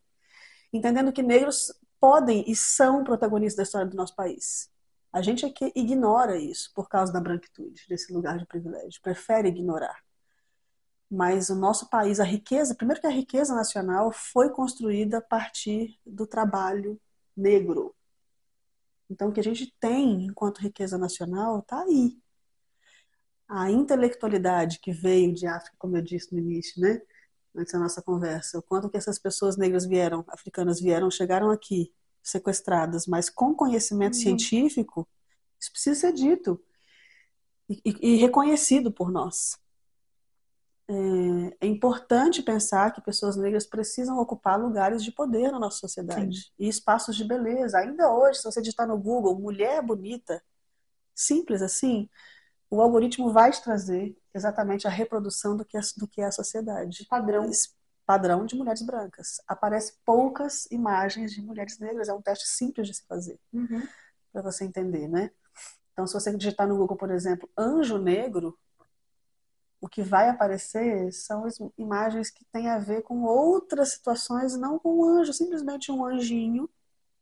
Entendendo que negros podem e são protagonistas da história do nosso país. A gente é que ignora isso por causa da branquitude, desse lugar de privilégio, prefere ignorar. Mas o nosso país, a riqueza, primeiro que a riqueza nacional foi construída a partir do trabalho negro. Então, o que a gente tem enquanto riqueza nacional está aí. A intelectualidade que veio de África, como eu disse no início, né? Antes da nossa conversa, o quanto que essas pessoas negras vieram, africanas vieram, chegaram aqui sequestradas, mas com conhecimento científico, isso precisa ser dito e reconhecido por nós. É importante pensar que pessoas negras precisam ocupar lugares de poder na nossa sociedade. Sim. E espaços de beleza. Ainda hoje, se você digitar no Google mulher bonita, simples assim, o algoritmo vai te trazer exatamente a reprodução do que é a sociedade. Padrão de mulheres brancas. Aparece poucas imagens de mulheres negras. É um teste simples de se fazer. Para você entender, né? Então, se você digitar no Google, por exemplo, anjo negro, o que vai aparecer são imagens que têm a ver com outras situações, não com um anjo, simplesmente um anjinho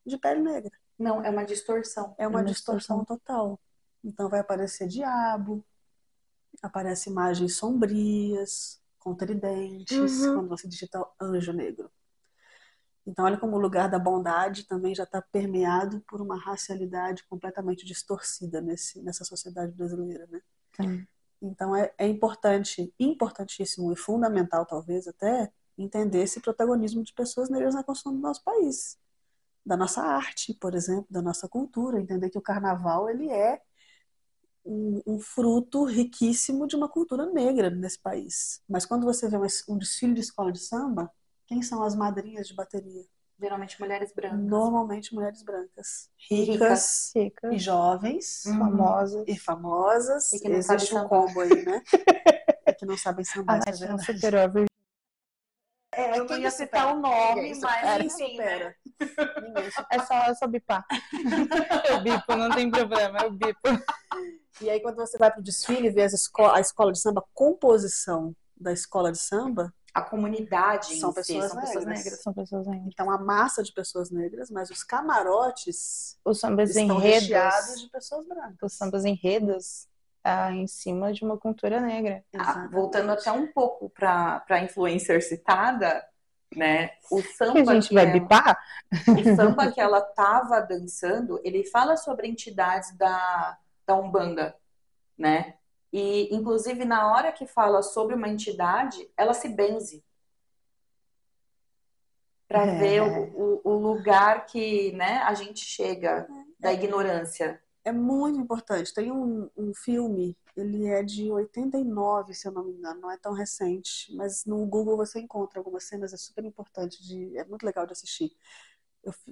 de pele negra. Não, é uma distorção. É uma distorção total. Então vai aparecer diabo, aparece imagens sombrias, com tridentes, quando você digita anjo negro. Então olha como o lugar da bondade também já está permeado por uma racialidade completamente distorcida nessa sociedade brasileira, né? Sim. Então é importante, importantíssimo e fundamental talvez até, entender esse protagonismo de pessoas negras na construção do nosso país. Da nossa arte, por exemplo, da nossa cultura. Entender que o carnaval ele é um fruto riquíssimo de uma cultura negra nesse país. Mas quando você vê um desfile de escola de samba, quem são as madrinhas de bateria? Geralmente mulheres brancas. Normalmente mulheres brancas. Ricas. E jovens. Famosas. E que não existe um combo aí, né? E que não sabem sambar, isso é verdade. Superou a Virgínia. Eu não ia citar o nome, mas enfim, né? É só bipar. Eu bipo, não tem problema, eu bipo. E aí quando você vai para o desfile e vê a escola de samba, a composição da escola de samba, a comunidade são pessoas negras. São pessoas negras. Então a massa de pessoas negras, mas os camarotes os sambas estão recheados de pessoas brancas. Os sambas enredos em cima de uma cultura negra. Voltando até um pouco para a influencer citada, né? O samba que a gente vai bipar? O samba que ela estava dançando, ele fala sobre entidades da Umbanda, né? E, inclusive, na hora que fala sobre uma entidade, ela se benze. Para ver o lugar que, né, a gente chega da ignorância. É muito importante. Tem um filme, ele é de 89, se eu não me engano, não é tão recente, mas no Google você encontra algumas cenas, é super importante, é muito legal de assistir.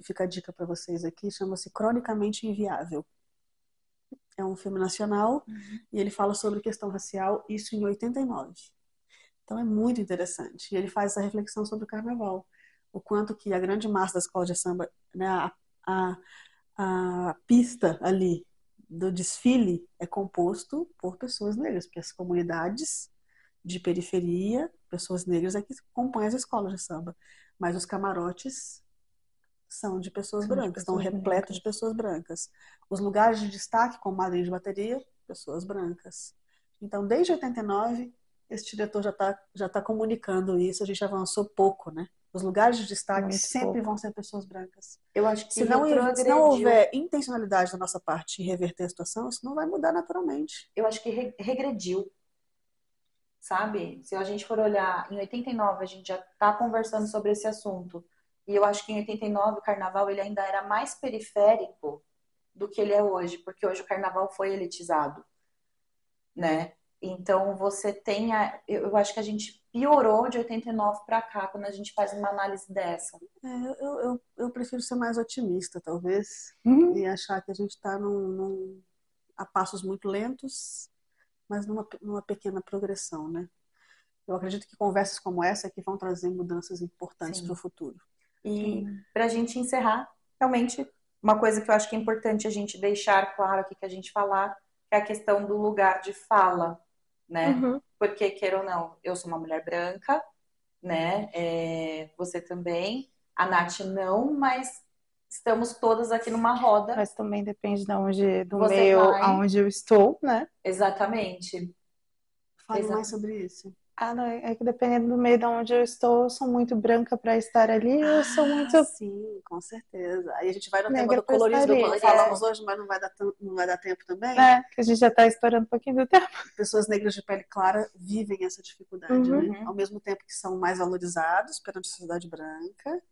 Fica a dica para vocês aqui, chama-se Cronicamente Inviável. É um filme nacional e ele fala sobre questão racial, isso em 89. Então é muito interessante. E ele faz essa reflexão sobre o carnaval. O quanto que a grande massa da escola de samba, né, a pista ali do desfile é composto por pessoas negras, porque as comunidades de periferia, pessoas negras é que compõem as escolas de samba. Mas os camarotes são de pessoas brancas, estão repletos de pessoas brancas. Os lugares de destaque, como madrinha de bateria, pessoas brancas. Então, desde 89, esse diretor já tá comunicando isso, a gente avançou pouco, né? Os lugares de destaque muito sempre pouco. Vão ser pessoas brancas. Eu acho que se não houver intencionalidade da nossa parte em reverter a situação, isso não vai mudar naturalmente. Eu acho que regrediu. Sabe? Se a gente for olhar, em 89 a gente já está conversando sobre esse assunto. E eu acho que em 89 o carnaval ele ainda era mais periférico do que ele é hoje, porque hoje o carnaval foi elitizado, né? Então, você tem eu acho que a gente piorou de 89 para cá, quando a gente faz uma análise dessa. Eu prefiro ser mais otimista, talvez, e achar que a gente está a passos muito lentos, mas numa pequena progressão, né? Eu acredito que conversas como essa que vão trazer mudanças importantes para o futuro. E para a gente encerrar, realmente, uma coisa que eu acho que é importante a gente deixar claro aqui que a gente falar é a questão do lugar de fala, né? Porque, queira ou não, eu sou uma mulher branca, né? Você também, a Nath não, mas estamos todas aqui numa roda. Mas também depende do Você meio vai. aonde eu estou, né? Exatamente. Fale mais sobre isso. Não, é que dependendo do meio de onde eu estou, eu sou muito branca para estar ali, eu sou muito sim, com certeza. Aí a gente vai no tema negra do para estar colorismo, ali. falamos hoje, mas não vai dar tempo também. Que a gente já está estourando um pouquinho do tempo. Pessoas negras de pele clara vivem essa dificuldade, né? Ao mesmo tempo que são mais valorizados perante a sociedade branca,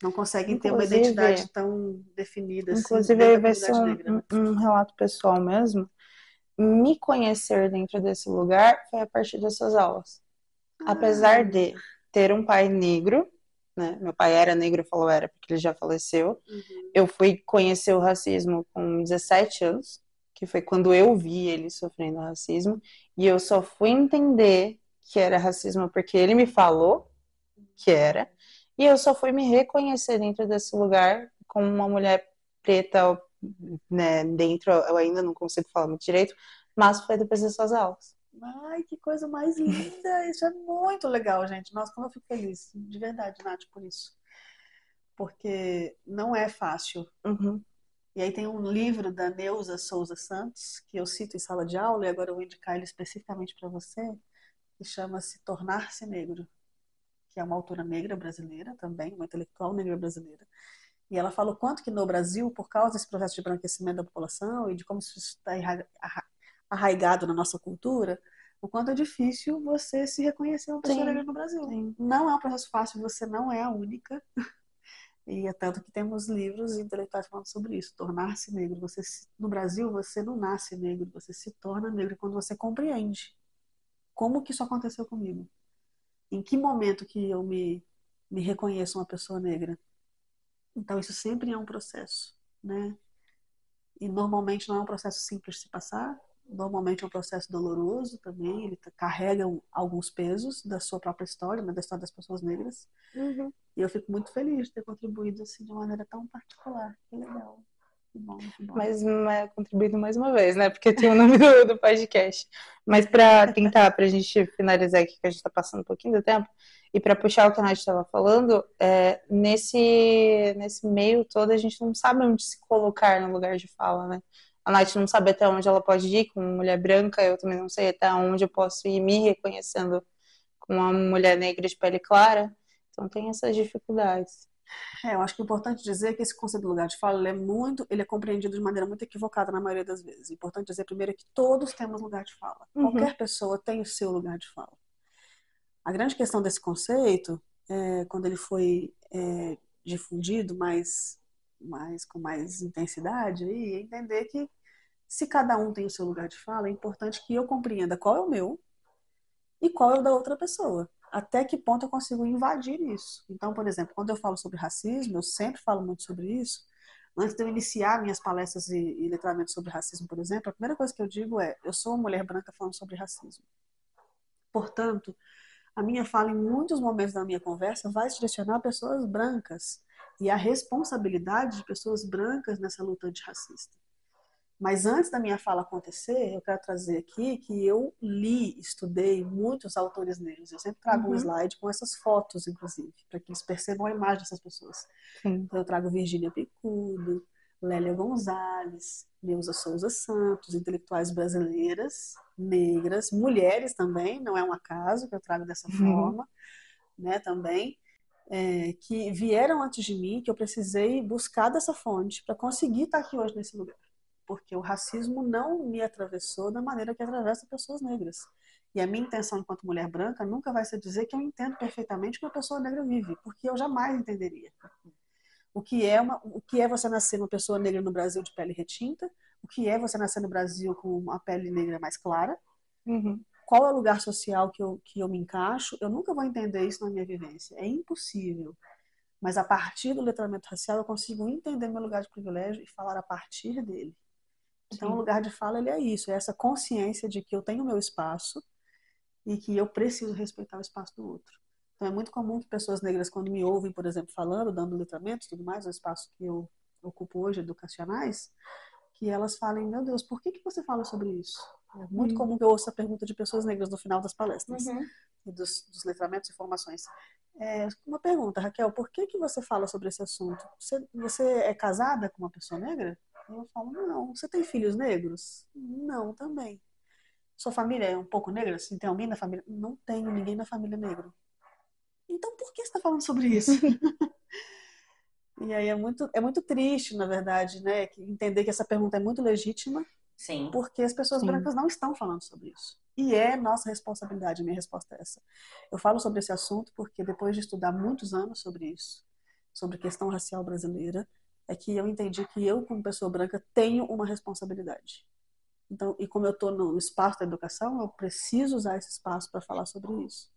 não conseguem ter uma identidade tão definida assim Inclusive, dentro da vai ser comunidade negra. um relato pessoal mesmo. Me conhecer dentro desse lugar foi a partir dessas aulas. Apesar de ter um pai negro, né? Meu pai era negro, falou era porque ele já faleceu. Eu fui conhecer o racismo com 17 anos, que foi quando eu vi ele sofrendo racismo, e eu só fui entender que era racismo porque ele me falou que era, e eu só fui me reconhecer dentro desse lugar como uma mulher preta, né, dentro, eu ainda não consigo falar muito direito, mas foi depois dessas aulas. Ai, que coisa mais linda! Isso é muito legal, gente. Nossa, como eu fico feliz, de verdade, Nath, por isso. Porque não é fácil. E aí tem um livro da Neuza Souza Santos, que eu cito em sala de aula, e agora eu vou indicar ele especificamente para você, que chama-se Tornar-se Negro, que é uma autora negra brasileira também, uma intelectual negra brasileira. E ela fala o quanto que no Brasil, por causa desse processo de branquecimento da população e de como isso está arraigado na nossa cultura, o quanto é difícil você se reconhecer uma pessoa negra no Brasil. Não é um processo fácil, você não é a única. E é tanto que temos livros intelectuais falando sobre isso, tornar-se negro. No Brasil, você não nasce negro, você se torna negro quando você compreende como que isso aconteceu comigo. Em que momento que eu me reconheço uma pessoa negra. Então, isso sempre é um processo, né? E normalmente não é um processo simples de se passar, normalmente é um processo doloroso também, ele carrega alguns pesos da sua própria história, né, da história das pessoas negras. E eu fico muito feliz de ter contribuído assim, de uma maneira tão particular. Que legal. Que bom, que bom. Mas contribuído mais uma vez, né? Porque tem o nome do podcast. Mas para tentar, para a gente finalizar aqui, que a gente está passando um pouquinho do tempo, e para puxar o que a Nath estava falando, nesse meio todo a gente não sabe onde se colocar no lugar de fala, né? A Nath não sabe até onde ela pode ir como mulher branca, eu também não sei até onde eu posso ir me reconhecendo como uma mulher negra de pele clara. Então tem essas dificuldades. Eu acho que é importante dizer que esse conceito do lugar de fala, ele é compreendido de maneira muito equivocada na maioria das vezes. É importante dizer primeiro que todos temos lugar de fala. Qualquer pessoa tem o seu lugar de fala. A grande questão desse conceito, quando ele foi difundido com mais intensidade, é entender que se cada um tem o seu lugar de fala, é importante que eu compreenda qual é o meu e qual é o da outra pessoa. Até que ponto eu consigo invadir isso. Então, por exemplo, quando eu falo sobre racismo, eu sempre falo muito sobre isso. Antes de eu iniciar minhas palestras e letramentos sobre racismo, por exemplo, a primeira coisa que eu digo é: eu sou uma mulher branca falando sobre racismo. Portanto, a minha fala, em muitos momentos da minha conversa, vai se direcionar a pessoas brancas e a responsabilidade de pessoas brancas nessa luta antirracista. Mas antes da minha fala acontecer, eu quero trazer aqui que eu estudei muitos autores negros. Eu sempre trago um slide com essas fotos, inclusive, para que eles percebam a imagem dessas pessoas. Então, eu trago Virgínia Picudo, Lélia Gonzalez, Neuza Souza Santos, intelectuais brasileiras, negras, mulheres também, não é um acaso que eu trago dessa forma, né, também, que vieram antes de mim, que eu precisei buscar dessa fonte para conseguir estar aqui hoje nesse lugar. Porque o racismo não me atravessou da maneira que atravessa pessoas negras. E a minha intenção enquanto mulher branca nunca vai ser dizer que eu entendo perfeitamente o que uma pessoa negra vive, porque eu jamais entenderia. O que é você nascer uma pessoa negra no Brasil de pele retinta, o que é você nascer no Brasil com uma pele negra mais clara, Qual é o lugar social que eu me encaixo? Eu nunca vou entender isso na minha vivência. É impossível. Mas a partir do letramento racial eu consigo entender meu lugar de privilégio e falar a partir dele. Então, Sim. o lugar de fala ele é isso, é essa consciência de que eu tenho o meu espaço e que eu preciso respeitar o espaço do outro. Então, é muito comum que pessoas negras, quando me ouvem, por exemplo, falando, dando letramentos e tudo mais, o espaço que eu ocupo hoje, educacionais, que elas falem, meu Deus, por que você fala sobre isso? É muito comum que eu ouça a pergunta de pessoas negras no final das palestras, e dos letramentos e formações. Uma pergunta, Raquel, por que você fala sobre esse assunto? Você é casada com uma pessoa negra? Eu falo, não. Você tem filhos negros? Não, também. Sua família é um pouco negra? Assim, tem alguém na família? Não tenho ninguém na família negro. Então, por que você está falando sobre isso? E aí é muito triste, na verdade, né? Entender que essa pergunta é muito legítima. Sim. Porque as pessoas brancas não estão falando sobre isso. E é nossa responsabilidade, minha resposta é essa. Eu falo sobre esse assunto porque depois de estudar muitos anos sobre isso, sobre questão racial brasileira, é que eu entendi que eu, como pessoa branca, tenho uma responsabilidade. Então, e como eu estou no espaço da educação, eu preciso usar esse espaço para falar sobre isso.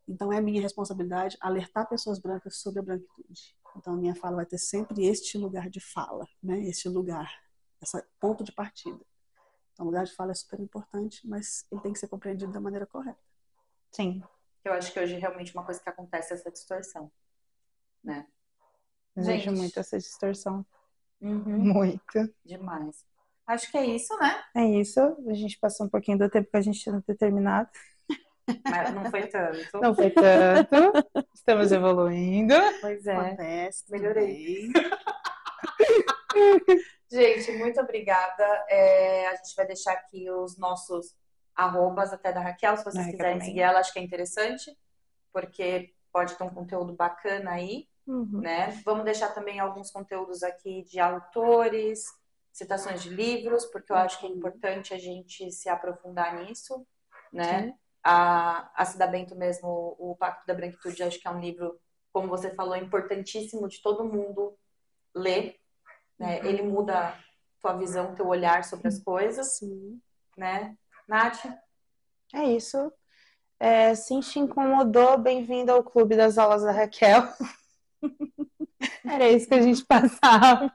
Então, é minha responsabilidade alertar pessoas brancas sobre a branquitude. Então, a minha fala vai ter sempre este lugar de fala, né? Este lugar, esse ponto de partida. Então, o lugar de fala é super importante, mas ele tem que ser compreendido da maneira correta. Sim. Eu acho que hoje realmente uma coisa que acontece é essa distorção, né? Vejo muito essa distorção. Uhum. Muito. Demais. Acho que é isso, né? É isso. A gente passou um pouquinho do tempo que a gente tinha determinado. Mas não foi tanto. Não foi tanto. Estamos evoluindo. Pois é. Acontece, Melhorei. Gente, muito obrigada. A gente vai deixar aqui os nossos arrobas até da Raquel, se vocês quiserem seguir ela, acho que é interessante, porque pode ter um conteúdo bacana aí, né? Vamos deixar também alguns conteúdos aqui de autores, citações de livros, porque eu acho que é importante a gente se aprofundar nisso, né? Sim. A Cida Bento mesmo, o Pacto da Branquitude, acho que é um livro, como você falou, importantíssimo de todo mundo ler, né? Ele muda tua visão, teu olhar sobre as coisas. Sim. Né? Nath? É isso. Se te incomodou, bem-vindo ao Clube das Aulas da Raquel. Era isso que a gente passava.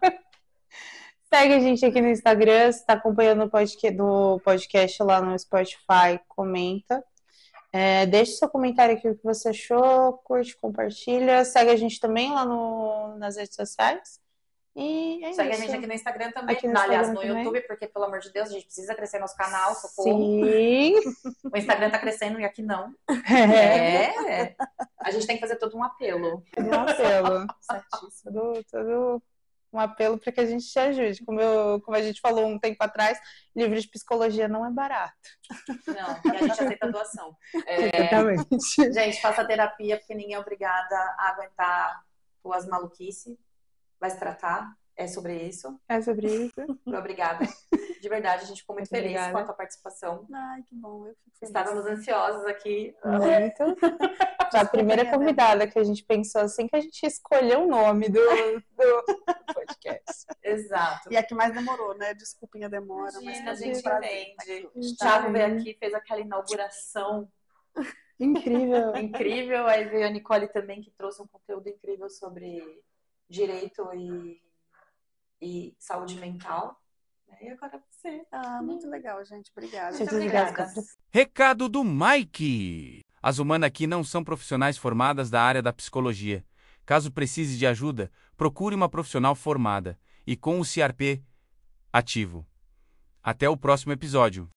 Segue a gente aqui no Instagram, se está acompanhando o podcast lá no Spotify, comenta. Deixe seu comentário aqui o que você achou, curte, compartilha. Segue a gente também lá nas redes sociais. E segue isso. A gente aqui no Instagram também. Aliás, no YouTube, porque, pelo amor de Deus, a gente precisa crescer nosso canal, socorro. Sim. O Instagram tá crescendo e aqui não. A gente tem que fazer todo um apelo. Um apelo. Certíssimo. Todo um apelo para que a gente te ajude. Como a gente falou um tempo atrás, livro de psicologia não é barato. Não, e a gente aceita doação. Exatamente. Gente, faça terapia, porque ninguém é obrigada a aguentar tuas maluquices. Vai se tratar, é sobre isso. É sobre isso. Obrigada. De verdade, a gente ficou muito feliz com a tua participação. Ai, que bom. Eu fico feliz. Estávamos ansiosos aqui. Muito. A primeira convidada que a gente pensou assim que a gente escolheu o nome do podcast. Exato. E a que mais demorou, né? Desculpem a demora. Imagina, mas a gente entende. O Tá Thiago veio aqui, fez aquela inauguração. Incrível. Incrível. Aí veio a Nicole também, que trouxe um conteúdo incrível sobre direito e saúde mental. E agora você. Muito legal, gente. Obrigada. Muito obrigada. Recado do Mike. As Humana aqui não são profissionais formadas da área da psicologia. Caso precise de ajuda, procure uma profissional formada e com o CRP ativo. Até o próximo episódio.